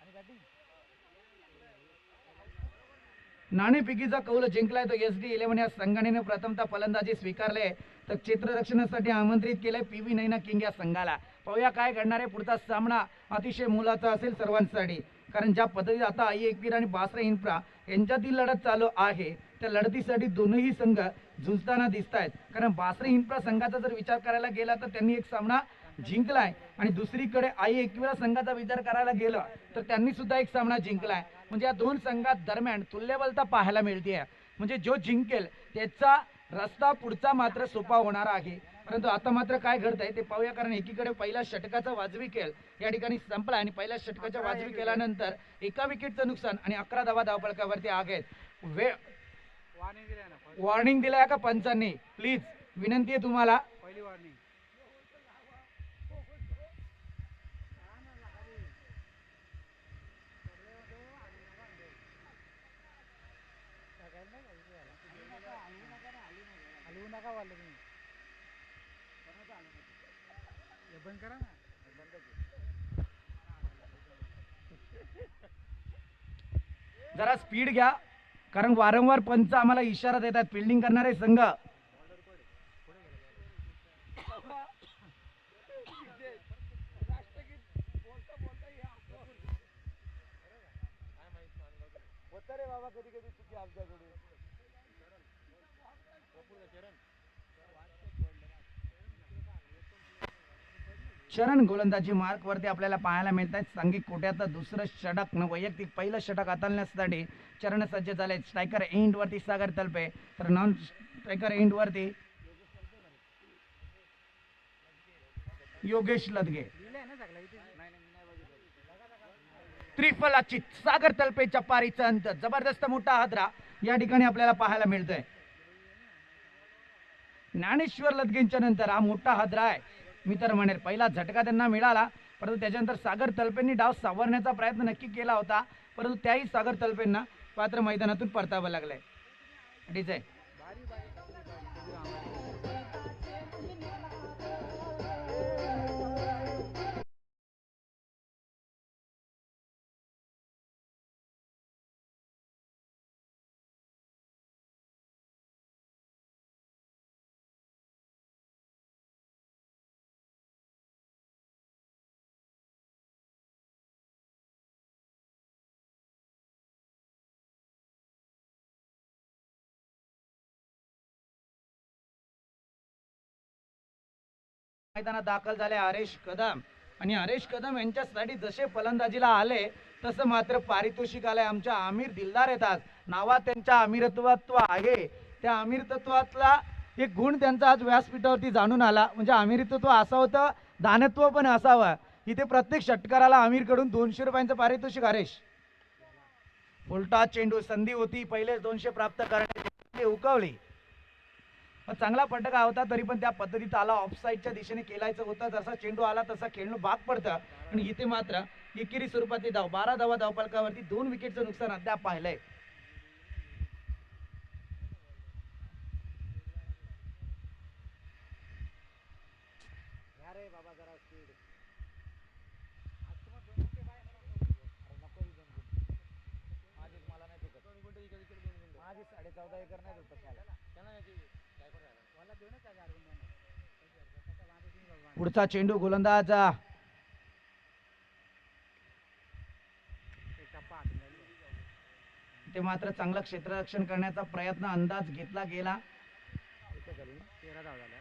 [SPEAKER 2] आणि बॅटिंग
[SPEAKER 5] नाणेफेकीचा कौल जिंकलाय तो SD11 या संघटनेने प्रथमतः फलंदाजी स्वीकारले तर क्षेत्ररक्षणासाठी आमंत्रित केलंय PV नैना किंग या संघाला. पाहूया काय घडणार आहे. पुढचा सामना अतिशय मोलाचा असेल सर्वांसाठी, कारण ज्या पद्धतीत आता IE आणि बासरा इन्फ्रा यांच्यातील लढत चालू आहे त्या लढतीसाठी दोनही संघ झुंजताना दिसत आहेत. कारण बासरा इन्फ्रा संघाचा जर विचार करायला गेला तर त्यांनी एक सामना जिंकलाय आणि दुसरीकडे IE संघाचा विचार करायला गेला तर त्यांनी सुद्धा एक सामना जिंकलाय. म्हणजे या दोन संघात दरम्यान तुल्यबलता पाहायला मिळते. म्हणजे जो जिंकेल त्याचा रस्ता पुढचा मात्र सोपा होणार आहे. परंतु आता मात्र काय घडतंय ते पाहूया, कारण एकीकडे पहिल्या षटकाचा वाजवी खेळ या ठिकाणी संपला आणि पहिल्या षटकाच्या वाजवी खेळानंतर एका विकेटचं नुकसान आणि 11 धावा धावफलकावरती आहेत.
[SPEAKER 2] वॉर्निंग दिली ना
[SPEAKER 5] वॉर्निंग दिलाय का पंचांनी? प्लीज विनंती आहे तुम्हाला.
[SPEAKER 2] पहिली वॉर्निंग. हलवू नका वाटलं तुम्ही. हे बंद करा ना.
[SPEAKER 5] जरा स्पीड घ्या, कारण वारंवार पंच आम्हाला इशारा देतात. फिल्डिंग करणारे संघ
[SPEAKER 3] रे बाबा कधी कधी चुकी आमच्याकडून.
[SPEAKER 5] चरण गोलंदाजी मार्क वरती आपल्याला पाहायला मिळत आहेत. सांघिक कोट्याचं दुसरं षटक न वैयक्तिक पहिलं षटक हाताळण्यासाठी चरण सज्ज झाले. स्ट्रायकर एंड वरती सागर तलपे तर नॉन स्ट्रायकर एंड वरती योगेश लदगे. त्रिफलाची सागर तलपेच्या पारीचा अंत जबरदस्त मोठा हादरा या ठिकाणी आपल्याला पाहायला मिळतोय. ज्ञानेश्वर लदगेंच्या नंतर हा मोठा हादरा आहे. मी तर म्हणेल पहिला झटका त्यांना मिळाला, परंतु त्याच्यानंतर सागर तलपेंनी डाव सावरण्याचा प्रयत्न नक्की केला होता, परंतु त्याही सागर तलपेंना पात्र मैदानातून परतावं लागलंय. ठीक आहे. मैदानात दाखल झाले हरेश कदम आणि हरेश कदम यांच्यासाठी जसे फलंदाजीला आले तसं मात्र पारितोषिक आलंय. आमच्या आमिर दिलदार येतात, नावात त्यांच्या अमीरत्व आहे. त्या अमीरत्वातला एक गुण त्यांचा आज व्यासपीठावरती जाणून आला. म्हणजे अमीरत्व असं होतं, दानत्व पण असावं. इथे प्रत्येक षटकाराला आमिरकडून 200 रुपयांचं पारितोषिक. हरेश उलटा चेंडू संधी होती, पहिले 200 प्राप्त करण्याची उकवली. चांगला फटका होता, तरी पण त्या पद्धतीत आला. ऑफसाईडच्या दिशेने केलायचं होतं. जसा चेंडू आला तसा खेळणं भाग पडतं आणि इथे मात्र एकेरी स्वरूपातली धाव 12 धावा धावफलकावरती 2 विकेटचं नुकसान अद्याप पाहिलंय.
[SPEAKER 2] अरे बाबा जरा स्पीड. मला नाही चुकत. माझी 14.5 एकर नाही चुकत त्याला.
[SPEAKER 5] पुढचा चेंडू गोलंदाज ते मात्र चांगलं क्षेत्ररक्षण करण्याचा प्रयत्न अंदाज घेतला गेला.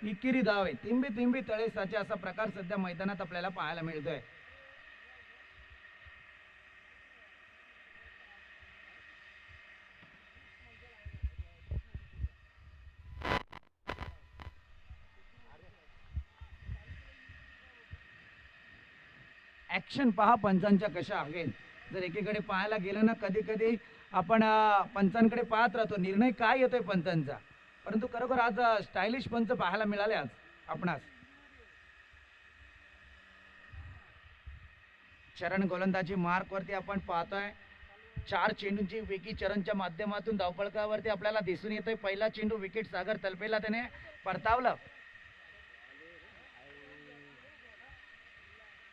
[SPEAKER 5] एकेरी धाव आहे. तिंबी तळेसाचे असा प्रकार सध्या मैदानात आपल्याला पाहायला मिळतोय. ऍक्शन पहा पंचांच्या कशा आहेत. जर एकीकडे पाहायला गेलं ना, कधी कधी आपण पंचांकडे पाहत राहतो निर्णय काय येतोय पंचांचा, परंतु खरोखर आज स्टायलिश पंच पाहायला मिळाले आज आपणास. चरण गोलंदाजी मार्क वरती आपण पाहतोय. 4 चेंडूंची पैकी चरणच्या माध्यमातून धावफलकावरती आपल्याला दिसून येतोय. पहिला चेंडू विकेट सागर तलपेला त्याने परतावलं.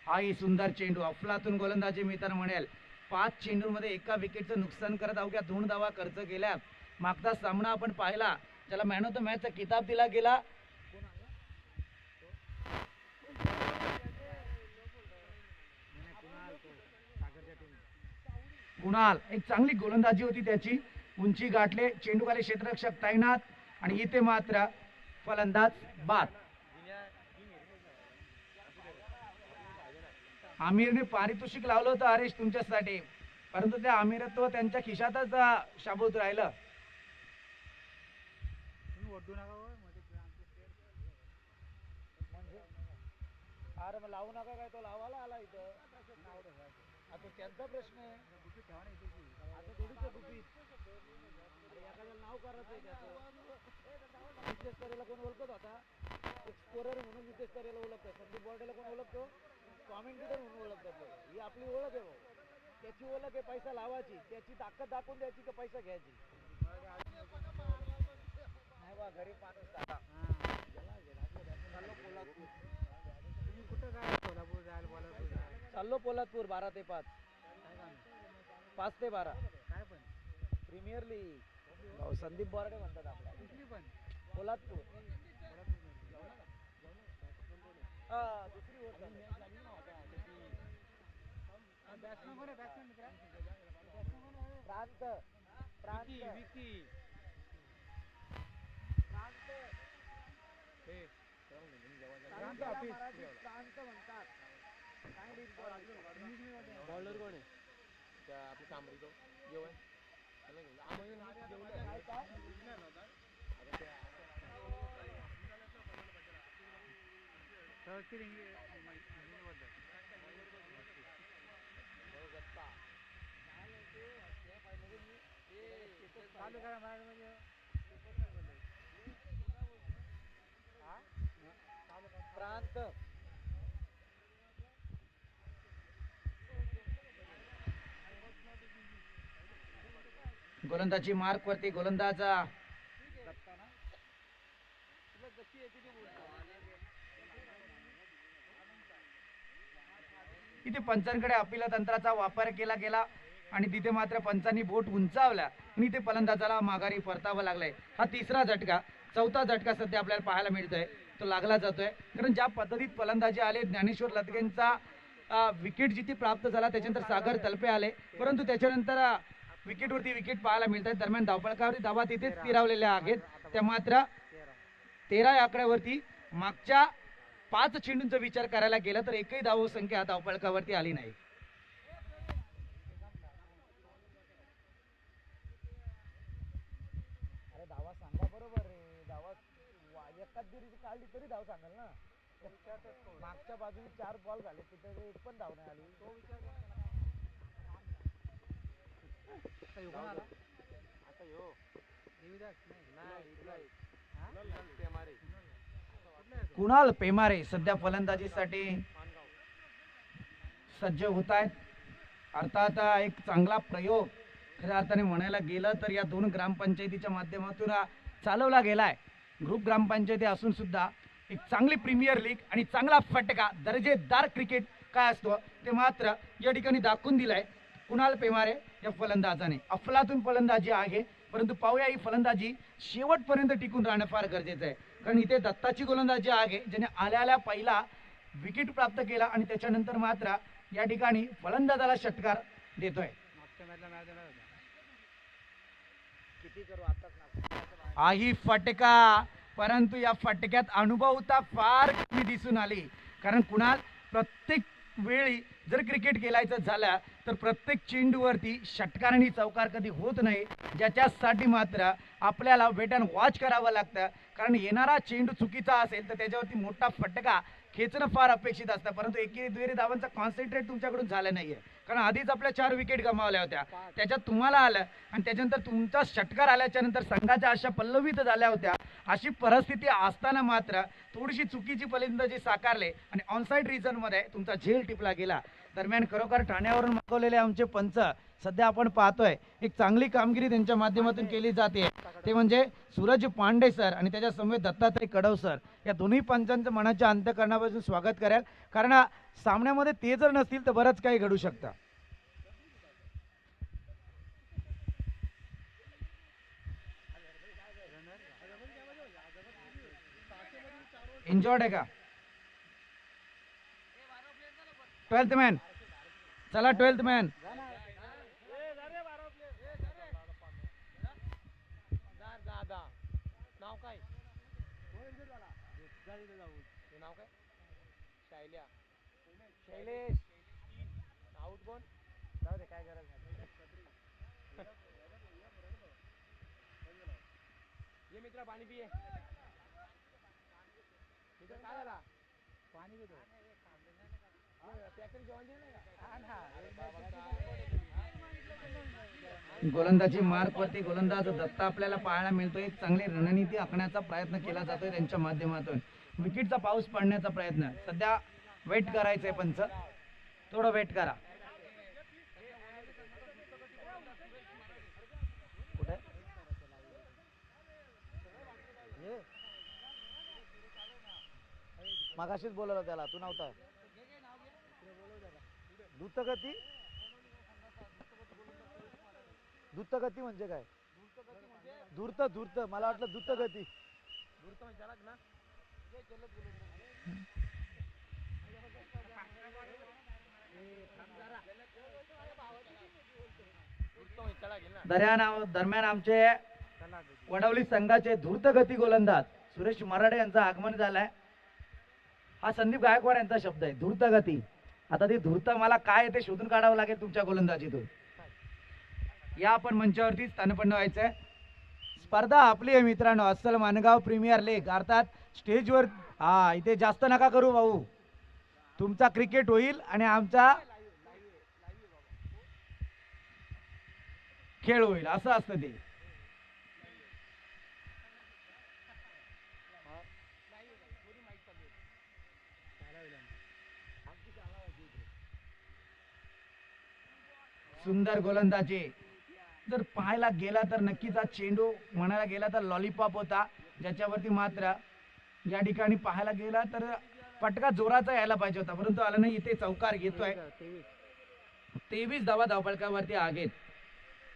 [SPEAKER 5] हा ही सुंदर चेंडू अफलातून गोलंदाजी मी तर म्हणेल. 5 चेंडूंमध्ये एका विकेटचं नुकसान करत अवघ्या 2 धावा खर्च केल्या. मागचा सामना आपण पाहिला, ज्याला मॅन ऑफ द मॅचचा किताब दिला गेला. कुणाल, एक चांगली गोलंदाजी होती त्याची, उंची गाठले, चेंडूखाली क्षेत्ररक्षक तैनात आणि इथे मात्र फलंदाज बाद. आमिरने पारितोषिक लावलं होतं हरीश तुमच्यासाठी, परंतु त्या आमिरत्व त्यांच्या खिशातच शाबूत राहिलं.
[SPEAKER 2] तुम्ही ओढू नका होय, मध्ये म्हणजे अरे मग लावू नका काय, तो लावायला आला इथं. आता त्यांचा प्रश्न आहे, गुपित ठेवा ना इथे की. आता थोडीच गुपित एखाद्याला नाव करायचं त्याचं. नितेश तरेला कोण ओळखत होता? एक स्कोरर म्हणून नितेश तरेला ओळखतो, संदीप बोर्डेला कोण ओळखतो? कॉमेंटेटर म्हणून ओळखतात लोक. ही आपली ओळख आहे भाऊ. त्याची ओळख आहे पैसा लावायची, त्याची ताकद दाखवून द्यायची का पैसा घ्यायची. नाही बा, गरीब माणूस दादा. तुम्ही कुठं काय सोलापूर जायला बोलायला? चाललो पोलादपूर 12 ते 5. 5 ते 12. काय पण प्रीमियर लीग भाऊ, संदीप बोराडे म्हणतात आपल्या. कुठली पण? पोलादपूर. हा, दुसरी ओव्हर झाली. बॅट्समन कोण आहे? बॅट्समन मित्र प्रांत. प्रांत विकी प्रांत ऑफिस प्रांत म्हणतात.
[SPEAKER 3] बॉलर कोण आहे? त्या आपली कांबरी तो जेवण
[SPEAKER 2] चालू करा मराठीमध्ये. प्रांत
[SPEAKER 5] गोलंदाजी मार्क वरती गोलंदाज इथे पंचांकडे अपिला तंत्राचा वापर केला गेला आणि तिथे मात्र पंचांनी बोट उंचावला आणि ते फलंदाजाला माघारी परतावं लागलंय. हा तिसरा झटका, चौथा झटका सध्या आपल्याला पाहायला मिळतोय, तो लागला जातोय. कारण ज्या पद्धतीत फलंदाजी आले, ज्ञानेश्वर लदगेंचा विकेट जिथे प्राप्त झाला त्याच्यानंतर सागर तलपे आले, परंतु त्याच्यानंतर विकेटवरती विकेट पाहायला मिळत आहे. दरम्यान धावफलकावरती धावा तिथेच स्थिरावलेल्या आहेत. त्या मात्र 13 या आकड्यावरती मागच्या 5 चेंडूंचा विचार करायला गेला तर एकही धावसंख्या धावफलकावरती आली नाही.
[SPEAKER 2] अरे धावा सांगा बरोबर रे. धावा एकाच दिवशी काढली तरी धाव सांगाल ना. मागच्या बाजूने 4 बॉल झाले, तिथे एक पण धाव नाही आली. तो विचार आता यो देवीदास नाही.
[SPEAKER 5] कुणाल पेमारे सध्या फलंदाजीसाठी सज्ज होत आहेत. अर्थात एक चांगला प्रयोग खऱ्या अर्थाने म्हणायला गेलं तर या 2 ग्रामपंचायतीच्या माध्यमातून चालवला गेलाय. ग्रुप ग्रामपंचायती असून सुद्धा एक चांगली प्रीमियर लीग आणि चांगला फटका दर्जेदार क्रिकेट काय असतो ते मात्र या ठिकाणी दाखवून दिलाय कुणाल पेमारे या फलंदाजाने. अफलातून फलंदाजी आहे, परंतु पाहूया ही फलंदाजी शेवटपर्यंत टिकून राहणं फार गरजेचं आहे. कारण इथे दत्ताची गोलंदाजी आहे, ज्याने आल्याला पहिला विकेट प्राप्त केला आणि त्याच्यानंतर मात्र या ठिकाणी फलंदाजाला षटकार देतोय.
[SPEAKER 2] किती करू आता?
[SPEAKER 5] ही फटका, परंतु या फटक्यात अनुभवता फार कमी दिसून आली. कारण कुणाल प्रत्येक वेळी जर क्रिकेट खेळायचं झालं तर प्रत्येक चेंडूवरती षटकार आणि चौकार कधी होत नाही, ज्याच्यासाठी मात्र आपल्याला वेट अँड वॉच करावं लागतं. कारण येणारा चेंडू चुकीचा असेल तर त्याच्यावरती मोठा फटका खेचणं फार अपेक्षित असतं, परंतु एकेरी दुहेरी धावांचा कॉन्सन्ट्रेट तुमच्याकडून झालं नाहीये. कारण आधीच आपल्या 4 विकेट गमावल्या होत्या, त्याच्यात तुम्हाला आलं आणि त्याच्यानंतर तुमचा षटकार आल्याच्या नंतर संघाच्या आशा पल्लवित झाल्या होत्या. अशी परिस्थिती असताना मात्र थोडीशी चुकीची फलंदाजी साकारले आणि ऑनसाईड रिझनमध्ये तुमचा झेल टिपला गेला. दरम्यान खरोखर ठाण्यावरून मागवलेले आमचे पंच सध्या आपण पाहतोय एक चांगली कामगिरी त्यांच्या माध्यमातून केली जाते, ते म्हणजे सूरज पांडे सर आणि त्याच्या समवेत दत्तात्रय कडव सर. या दोन्ही पंचांचं मनाच्या अंतःकरणापासून स्वागत करेल, कारण सामन्यामध्ये ते जर नसतील तर बरंच काही घडू शकतं. इंजॉर्ड आहे का? 12th मॅन, चला 12th मॅन.
[SPEAKER 3] नाव काय? हे नाव काय? शैल्या. शैलेश. आउट कोण?
[SPEAKER 2] जाऊ दे, काय गरज नाही.
[SPEAKER 3] ये मित्रा पाणी पिये. मित्र काय झाला?
[SPEAKER 2] पाणी पितो.
[SPEAKER 3] पॅकेज जेवण दिलं का?
[SPEAKER 2] हा ना.
[SPEAKER 5] गोलंदाजी मार्गवरती गोलंदाज दत्ता आपल्याला पाहायला मिळतोय. एक चांगली रणनीती आखण्याचा प्रयत्न केला जातोय त्यांच्या माध्यमातून. विकेटचा पाऊस पडण्याचा प्रयत्न. सध्या वेट करायचंय पंच, थोडं वेट करा.
[SPEAKER 2] कुठे ये मगाशीच बोलवलं त्याला, तू नव्हता. द्रुतगती, द्रुतगती म्हणजे काय? धूर्त, धूर्त, मला वाटलं द्रुतगती.
[SPEAKER 3] ना.
[SPEAKER 5] दरम्यान आमचे वडवली संघाचे धूर्तगती गोलंदाज सुरेश मराठे यांचं आगमन झालंय. हा संदीप गायकवाड यांचा शब्द आहे, धूर्तगती. आता ती धूर्त मला काय ते शोधून काढावं लागेल तुमच्या गोलंदाजीतून. या आपण मंचावरती स्थानपन्न व्हायचंय. स्पर्धा आपली आहे मित्रांनो, अस्सल मानगाव प्रीमियर लीग. अर्थात स्टेजवर इथे जास्त नका करू भाऊ, तुमचा क्रिकेट होईल आणि आमचा खेळ होईल, असं असतं ते. सुंदर गोलंदाजी. जर पाहायला गेला तर नक्कीच हा चेंडू म्हणायला गेला तर लॉलीपॉप होता, ज्याच्यावरती मात्र या ठिकाणी पाहायला गेला तर फटका जोराचा यायला पाहिजे होता, परंतु आला नाही. इथे चौकार घेतोय. 23 धावा धावफलकावरती आहेत.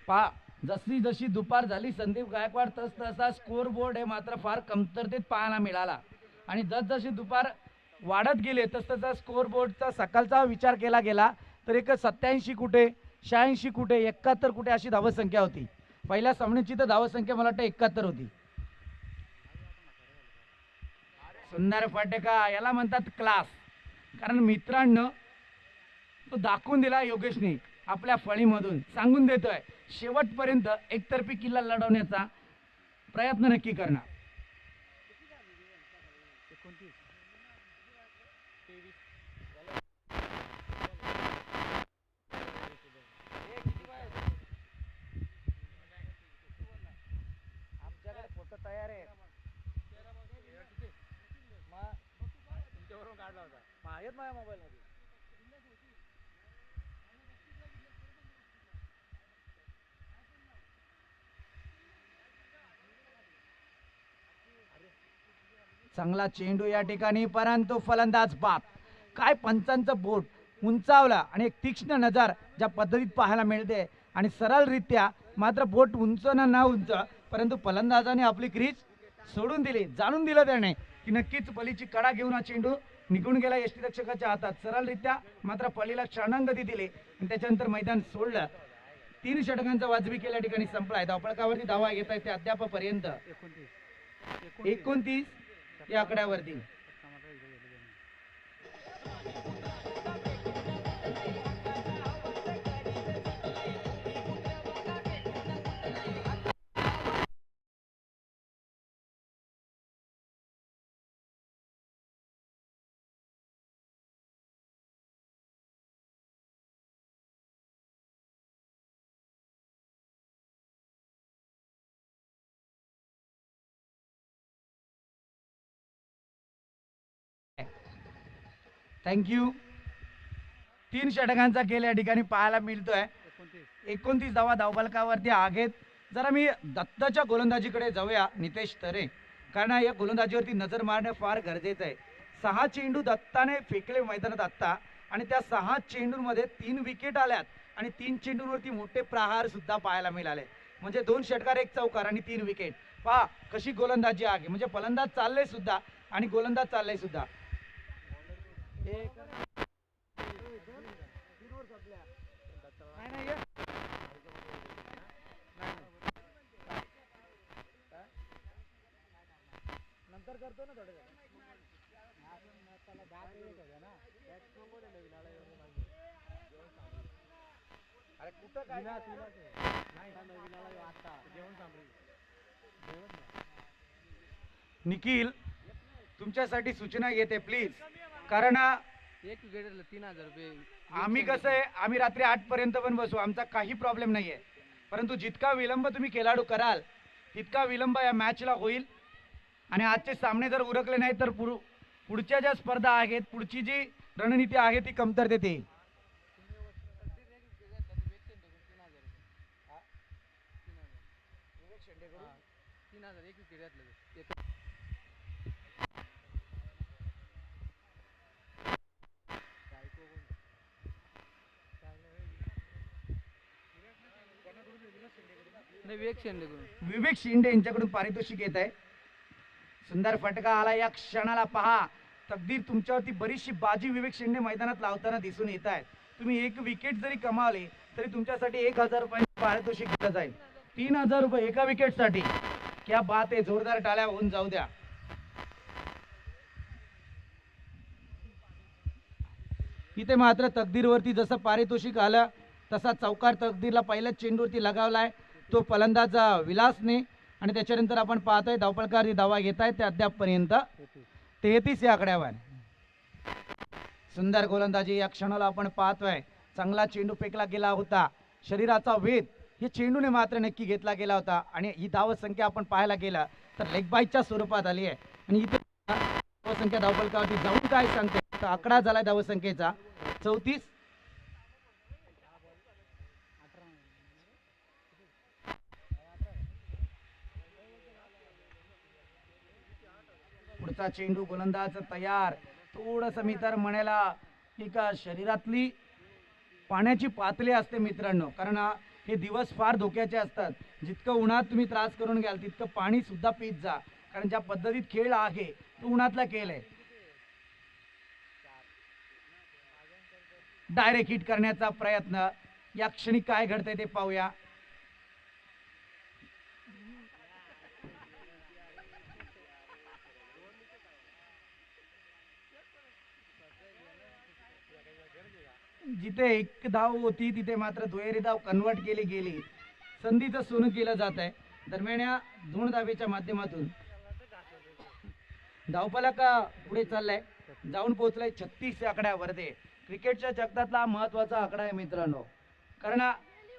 [SPEAKER 5] पहा, जशी जशी दुपार झाली संदीप गायकवाड तस तसा स्कोर बोर्ड हे मात्र फार कमतरतेत पाहायला मिळाला. आणि जसजशी दुपार वाढत गेले तस तसा स्कोर बोर्डचा सकाळचा विचार केला गेला तर एक 87 कुठे, 86 कुठे, 71 कुठे अशी धावसंख्या होती. पहिल्या सामन्याची तर धावसंख्या मला वाटतं 71 होती. सुंदर फटका, याला म्हणतात क्लास. कारण मित्रांनो तो दाखवून दिला योगेशने आपल्या फळीमधून, सांगून देतोय शेवटपर्यंत एकतर्फी किल्ला लढवण्याचा प्रयत्न नक्की करणार.
[SPEAKER 2] आमच्याकडे फोटो तयार आहे.
[SPEAKER 3] तुमच्यावरून काढला होता.
[SPEAKER 2] आहेत माझ्या मोबाईल मध्ये.
[SPEAKER 5] चांगला चेंडू या ठिकाणी, परंतु फलंदाज बाद. काय पंचांचं बोट उंचावला आणि एक तीक्ष्ण नजर ज्या पद्धतीत पाहायला मिळते आणि सरळरित्या मात्र बोट उंच ना उंच, परंतु फलंदाजाने आपली क्रीज सोडून दिली. जाणून दिलं त्याने की नक्कीच पलीची कडा घेऊन हा चेंडू निघून गेला यष्टीरक्षकाच्या हातात. सरळरित्या मात्र पलीला क्षणांगती दिली आणि त्याच्यानंतर मैदान सोडलं. 3 षटकांचा वाजवी केल्या ठिकाणी संपलाय. धावफलकावरती धावा घेत आहेत ते अद्यापपर्यंत 29 या आकड्यावरती. थँक्यू. 3 षटकांचा खेळ या ठिकाणी पाहायला मिळतोय. 29 धावा धावफलकावरती आहेत. जरा मी दत्ताच्या गोलंदाजीकडे जाऊया नितेश तरे, कारण या गोलंदाजीवरती नजर मारणे फार गरजेचं आहे. 6 चेंडू दत्ताने फेकले मैदानात आत्ता आणि त्या 6 चेंडूंमध्ये 3 विकेट आल्यात आणि 3 चेंडूंवरती मोठे प्रहार सुद्धा पाहायला मिळाले. म्हणजे 2 षटकार 1 चौकार आणि 3 विकेट. पहा कशी गोलंदाजी आहे, म्हणजे फलंदाज चालले सुद्धा आणि गोलंदाज चालले सुद्धा.
[SPEAKER 2] नाही नाही ये. नंतर करतो ना थोडं त्याला बॅट येत ना. अरे कुठं काय
[SPEAKER 5] निखिल तुमच्यासाठी सूचना येते प्लीज, कारण
[SPEAKER 3] एक विकेट 3000 रुपये.
[SPEAKER 5] आम्ही कसं आहे, आम्ही रात्री 8 पर्यंत पण बसू, आमचा काही प्रॉब्लेम नाहीये, परंतु जितका विलंब तुम्ही खेळाडू कराल तितका विलंब या मॅचला होईल आणि आजचे सामने जर उरकले नाही तर पुढच्या ज्या स्पर्धा आहेत, पुढची जी रणनीती आहे ती कमतरतेत येईल. विवेक शिंदे यांच्याकडून पारितोषिक येत आहे. सुंदर फटका आला या क्षणाला, पहा तकदीर तुमच्यावरती बरीचशी बाजी विवेक शिंदे मैदानात लावताना दिसून येत आहेत. तुम्ही एक विकेट जरी कमावली तरी तुमच्यासाठी 1000 रुपयांचे पारितोषिक दिलं जाईल. 3000 रुपये एका विकेटसाठी, क्या बात आहे, जोरदार टाळ्या होऊन जाऊ द्या. इथे मात्र तकदीरवरती जसं पारितोषिक आलं तसा चौकार तकदीरला पहिल्याच चेंडूवरती लगावलाय तो फलंदाज विलासने, आणि त्याच्यानंतर आपण पाहतोय धावपळकार धावा घेत आहेत ते अद्यापपर्यंत 33 या आकड्यावर. सुंदर गोलंदाजी या क्षणाला आपण पाहतोय. चांगला चेंडू फेकला गेला होता, शरीराचा वेध हे चेंडूने मात्र नक्की घेतला गेला होता आणि ही धावसंख्या आपण पाहायला गेला तर लेग बाईच्या स्वरूपात आली आहे. आणि इथे धावसंख्या धावपळकावरती जाऊन काय सांगते, तर आकडा झालाय धावसंख्येचा 34. पुढचा चेंडू गोलंदाज तयार. थोडस मी तर म्हणायला एक शरीरातली पाण्याची पातळी असते मित्रांनो, कारण हे दिवस फार धोक्याचे असतात. जितकं उन्हात तुम्ही त्रास करून घ्याल तितकं पाणी सुद्धा पीत जा, कारण ज्या पद्धतीत खेळ आहे तो उन्हातला खेळ आहे. डायरेक्ट हिट करण्याचा प्रयत्न, या क्षणी काय घडतंय ते पाहूया. जिथे एक धाव होती तिथे मात्र दुहेरी धाव कन्वर्ट केली गेली. संधीचं सोनं केलं जात आहे. दरम्यान या दोन धावेच्या माध्यमातून धावफलक पुढे चाललाय, जाऊन पोहोचलाय 36 या आकड्यावरती. क्रिकेटच्या जगतातला महत्वाचा आकडा आहे मित्रांनो, कारण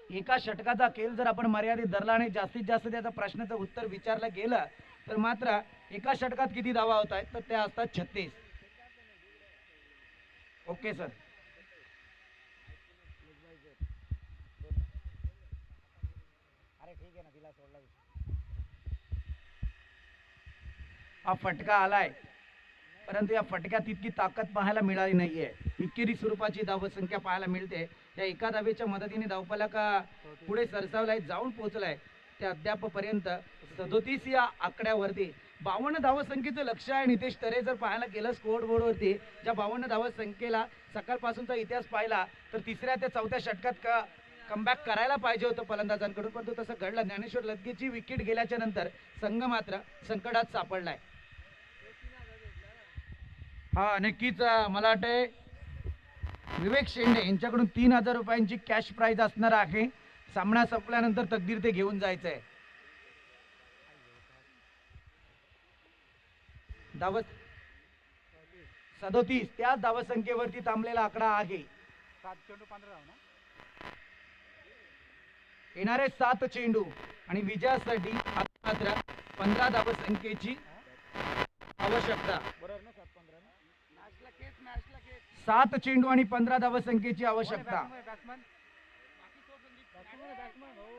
[SPEAKER 5] एका षटकाचा खेळ जर आपण मर्यादित धरला आणि जास्तीत जास्त त्याचा प्रश्नाचं उत्तर विचारलं गेलं तर मात्र एका षटकात किती धावा होत आहेत, तर त्या असतात 36. Okay sir.
[SPEAKER 2] अरे ठीक आहे ना, तिला सोडला.
[SPEAKER 5] हा फटका आलाय, परंतु या फटक्यात इतकी ताकद पाहायला मिळाली नाहीये. एकेरी स्वरूपाची धावसंख्या पाहायला मिळते. या एका धावेच्या मदतीने धावफलक पुढे सरसावलाय, जाऊन पोहोचलाय ते अद्यापपर्यंत 37 या आकड्यावरती. 52 धावसंख्येचं लक्ष आहे नितेश तरे. जर पाहायला गेलं स्कोअर बोर्डवरती ज्या 52 धावसंख्येला सकाळपासूनचा इतिहास पाहिला तर तिसऱ्या ते चौथ्या षटकात कमबॅक करायला पाहिजे होतं फलंदाजांकडून, परंतु तसं घडलं. ज्ञानेश्वर लदगेची विकेट गेल्याच्या नंतर संघ मात्र संकटात सापडलाय. हा नक्कीच मला वाटतंय विवेक शेंडे यांच्याकडून 3000 रुपयांची कॅश प्राइज असणार आहे. सामना संपल्यानंतर तकदीर ते घेऊन जायचंय. धाव 37 त्याच धावसंख्येवरती थांबलेला आकडा आहे.
[SPEAKER 2] 7 चेंडू 15 धाव ना.
[SPEAKER 5] येणारे 7 चेंडू आणि विजयासाठी मात्र 15 धावसंख्येची आवश्यकता.
[SPEAKER 2] बरोबर ना, 7-15 ना.
[SPEAKER 5] 7 चेंडू आणि 15 धावसंख्येची आवश्यकता.
[SPEAKER 2] बॅट्समन हो.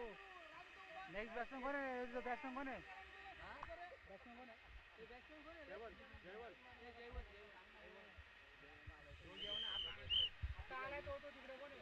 [SPEAKER 2] नेक्स्ट बॅट्समन कोण आहे? बॅट्समन कोण आहे? बॅट्समन कोण आहे? आता आलाय तो तिकडे कोण आहे?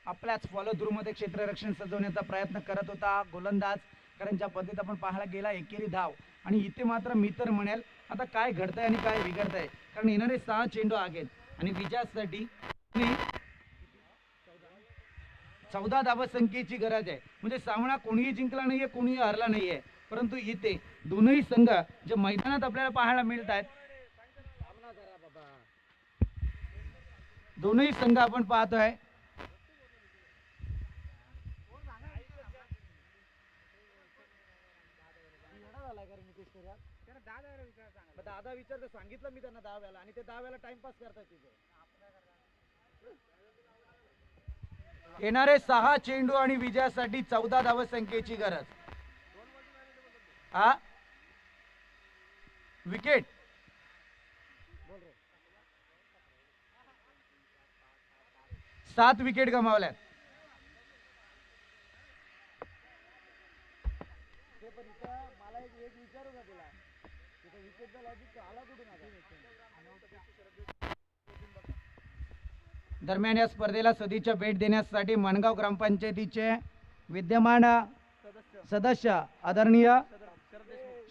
[SPEAKER 5] आपल्याच फॉलो थ्रू मध्ये क्षेत्ररक्षण सजवण्याचा प्रयत्न करत होता गोलंदाज, कारण ज्या पद्धतीत आपण पाहायला गेला एकेरी धाव. आणि इथे मात्र मी तर म्हणेल आता काय घडतंय आणि काय बिघडतंय, कारण येणारे 6 चेंडू आहेत आणि विजयासाठी 14 धावसंख्येची गरज आहे. म्हणजे सामना कोणीही जिंकला नाहीये, कोणीही हरला नाहीये, परंतु इथे दोनही संघ जे मैदानात आपल्याला पाहायला मिळत आहेत, दोनही संघ आपण पाहतोय दादा विचारतो, सांगितलं मी त्यांना 10 वेळा आणि ते 10 वेळा टाइमपास करतात तिथे. येणारे 6 चेंडू आणि विजयासाठी 14 धावसंख्येची गरज. हा विकेट 7 विकेट गमावल्यात. मला एक विचारू का तुला, विकेटचा लॉजिक आला कुठून आता? दरम्यान या स्पर्धेला सदिच्छा भेट देण्यासाठी माणगाव ग्रामपंचायतीचे विद्यमान सदस्य आदरणीय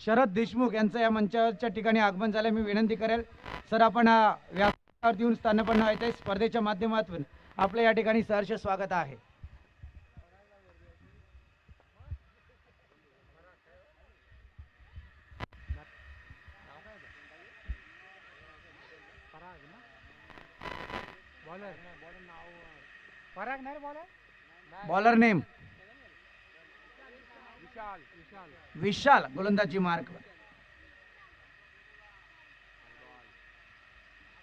[SPEAKER 5] शरद देशमुख यांचं या मंचाच्या ठिकाणी आगमन झालं. मी विनंती करेल सर, आपण व्यासपीठावर येऊन स्थानपन्न व्हायचे. स्पर्धेच्या माध्यमातून आपलं या ठिकाणी सहर्ष स्वागत आहे. बॉलर नेम विशाल, गोलंदाजी मार्क.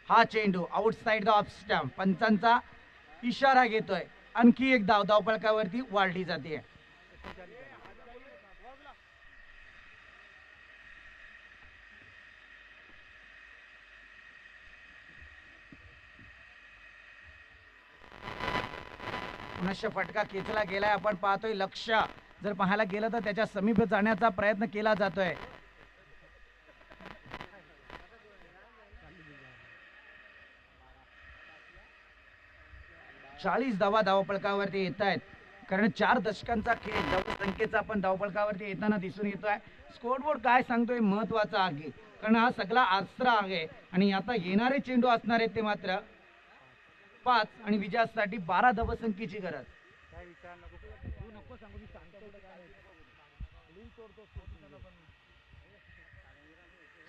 [SPEAKER 5] हा चेंडू आउटसाइड द ऑफ स्टंप, पंचांचा इशारा घेतोय. आणखी एक धाव धावफलकावरती वाढली जाते. पुनश्च फटका खेचला गेलाय. आपण पाहतोय लक्ष जर पाहायला गेलं तर त्याच्या समीप जाण्याचा प्रयत्न केला जातोय. चाळीस धावा धावफलकावरती येत आहेत, कारण 4 दशकांचा खेळ धावसंख्येचा आपण धावफलकावरती येताना दिसून येतोय. स्कोरबोर्ड काय सांगतोय महत्वाचा आहे, कारण हा सगळा आसरा आहे. आणि आता येणारे चेंडू असणार आहेत ते मात्र 5 आणि विजयासाठी 12 धावसंख्येची गरज.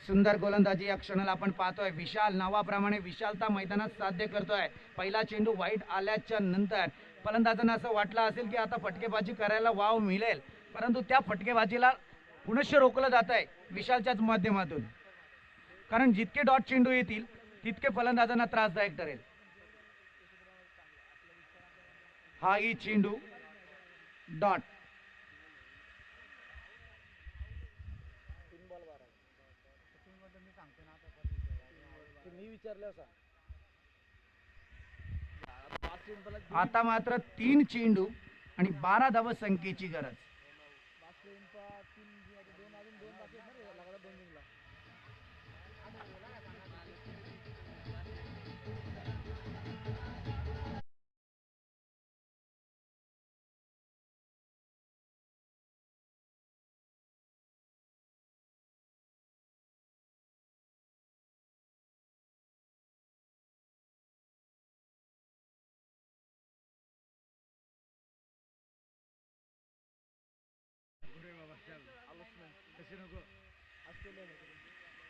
[SPEAKER 5] सुंदर गोलंदाजी या क्षणाला आपण पाहतोय. विशाल नावाप्रमाणे विशालता मैदानात साध्य करतोय. पहिला चेंडू वाईट आल्याच्या नंतर फलंदाजांना असं वाटलं असेल की आता फटकेबाजी करायला वाव मिळेल, परंतु त्या फटकेबाजीला पुनश्च रोखलं जात आहे विशालच्याच माध्यमातून, कारण जितके डॉट चेंडू येतील तितके फलंदाजांना त्रासदायक ठरेल. हाही चेंडू डॉट. आता मात्र 3 चेंडू आणि 12 धावसंख्येची गरज.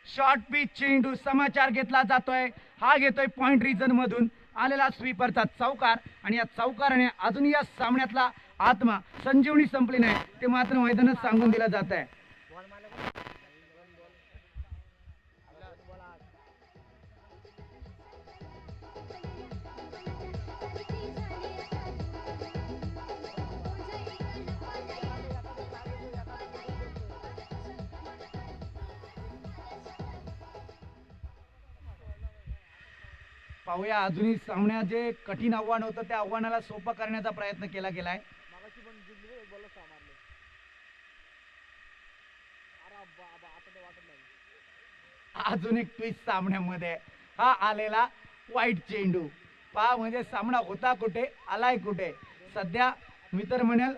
[SPEAKER 5] शॉर्ट पिच चेंडू समाचार घेतला जातोय. हा घेतोय पॉइंट रिजन मधून आलेला स्वीपरचा चौकार, आणि या चौकाराने अजून या सामन्यातला आत्मा संजीवनी संपली नाही ते मात्र मैदानात सांगून दिलं जात आहे. पाहूया अजूनही सामन्यात जे कठीण आव्हान होतं त्या आव्हानाला सोपं करण्याचा प्रयत्न केला गेलाय. अजून एक ट्विस्ट सामन्यामध्ये हा आलेला वाईट चेंडू पहा, म्हणजे सामना होता कुठे आलाय कुठे. सध्या मी तर म्हणेल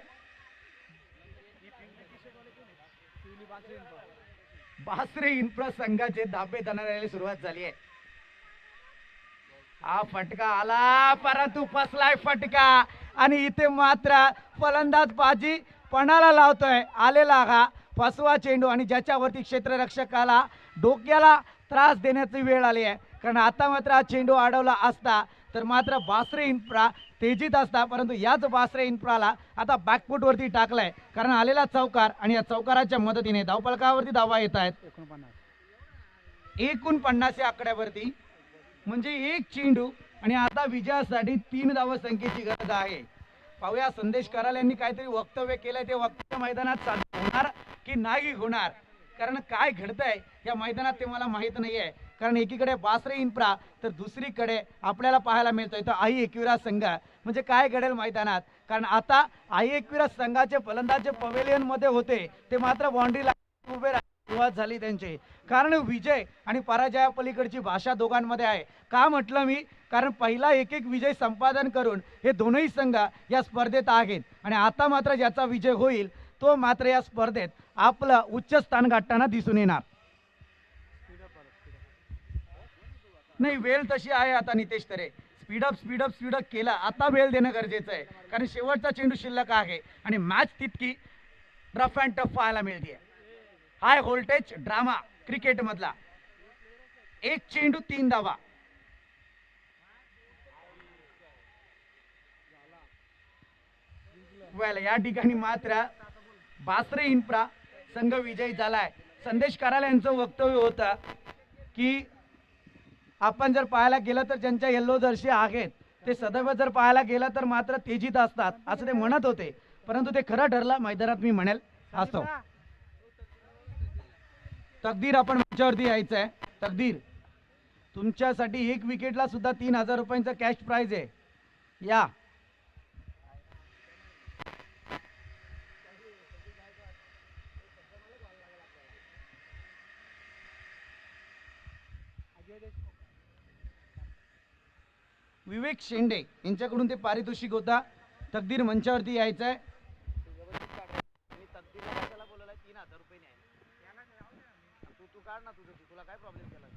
[SPEAKER 5] बासरे इन्फ्रा संघाचे धाबे धनाला सुरुवात झाली आहे. हा फटका आला परंतु फसलाय फटका आणि इथे मात्र फलंदाज बाजी पणाला लावतोय. आलेला हा फसवा चेंडू आणि ज्याच्यावरती क्षेत्ररक्षकाला डोक्याला त्रास देण्याची वेळ आली आहे. कारण आता मात्र हा चेंडू अडवला असता तर मात्र बासरे इन्फ्रा तेजीत असता, परंतु याच बासरे इन्फ्राला आता बॅकफूटवरती टाकलाय. कारण आलेला चौकार आणि या चौकाराच्या मदतीने धावफलकावरती धावा येत आहेत 49 या आकड्यावरती. म्हणजे एक चेंडू आणि आता विजयासाठी 3 धावसंख्येची गरज आहे. पाहूया संदेश कराल यांनी काहीतरी वक्तव्य केलंय, ते वक्तव्य मैदानात साध्य होणार की नाही होणार, कारण काय घडतंय या मैदानात ते मला माहित नाहीये. कारण एकीकडे बासरे इन्फ्रा तर दुसरीकडे आपल्याला पाहायला मिळतोय तर आई एकविरा संघ. म्हणजे काय घडेल मैदानात, कारण आता आई एकविरा संघाचे फलंदाज पवेलियन मध्ये होते ते मात्र बाउंड्रीला उभे सुरुवात झाली त्यांची. कारण विजय आणि पराजया पलीकडची भाषा दोघांमध्ये आहे. का म्हटलं मी, कारण पहिला एक विजय संपादन करून हे दोनही संघ या स्पर्धेत आहेत आणि आता मात्र ज्याचा विजय होईल तो मात्र या स्पर्धेत आपलं उच्च स्थान गाठताना दिसून येणार. नाही वेळ तशी आहे आता नितेश तरे. स्पीडअप केला, आता वेळ देणं गरजेचं आहे कारण शेवटचा चेंडू शिल्लक आहे आणि मॅच तितकी रफ अँड टफ पाहायला मिळते. हाय व्होल्टेज ड्रामा क्रिकेट मधला. एक चेंडू 3 धावा. वेल या ठिकाणी मात्र बासरे इन्फ्रा संघ विजयी झालाय. संदेश कराल यांचं वक्तव्य होतं की आपण जर पाहायला गेलं तर ज्यांच्या येल्लो जर्सी आहेत ते सदैव जर पाहायला गेलं तर मात्र तेजीत असतात असं ते म्हणत होते, परंतु ते खरं ठरलं मैदानात. मी म्हणेल असतो तकदीर आपण मंचावरती यायचं आहे. तकदीर तुमच्यासाठी 1 विकेटला सुद्धा 3000 रुपयांचा कॅश प्राइज आहे. या विवेक शेंडे यांच्याकडून ते पारितोषिक होता. तकदीर मंचावरती यायचं आहे.
[SPEAKER 4] तकदीला बोलवलाय 3000 रुपये नाही. तू काढ ना तुझं, तुला काय प्रॉब्लेम केला.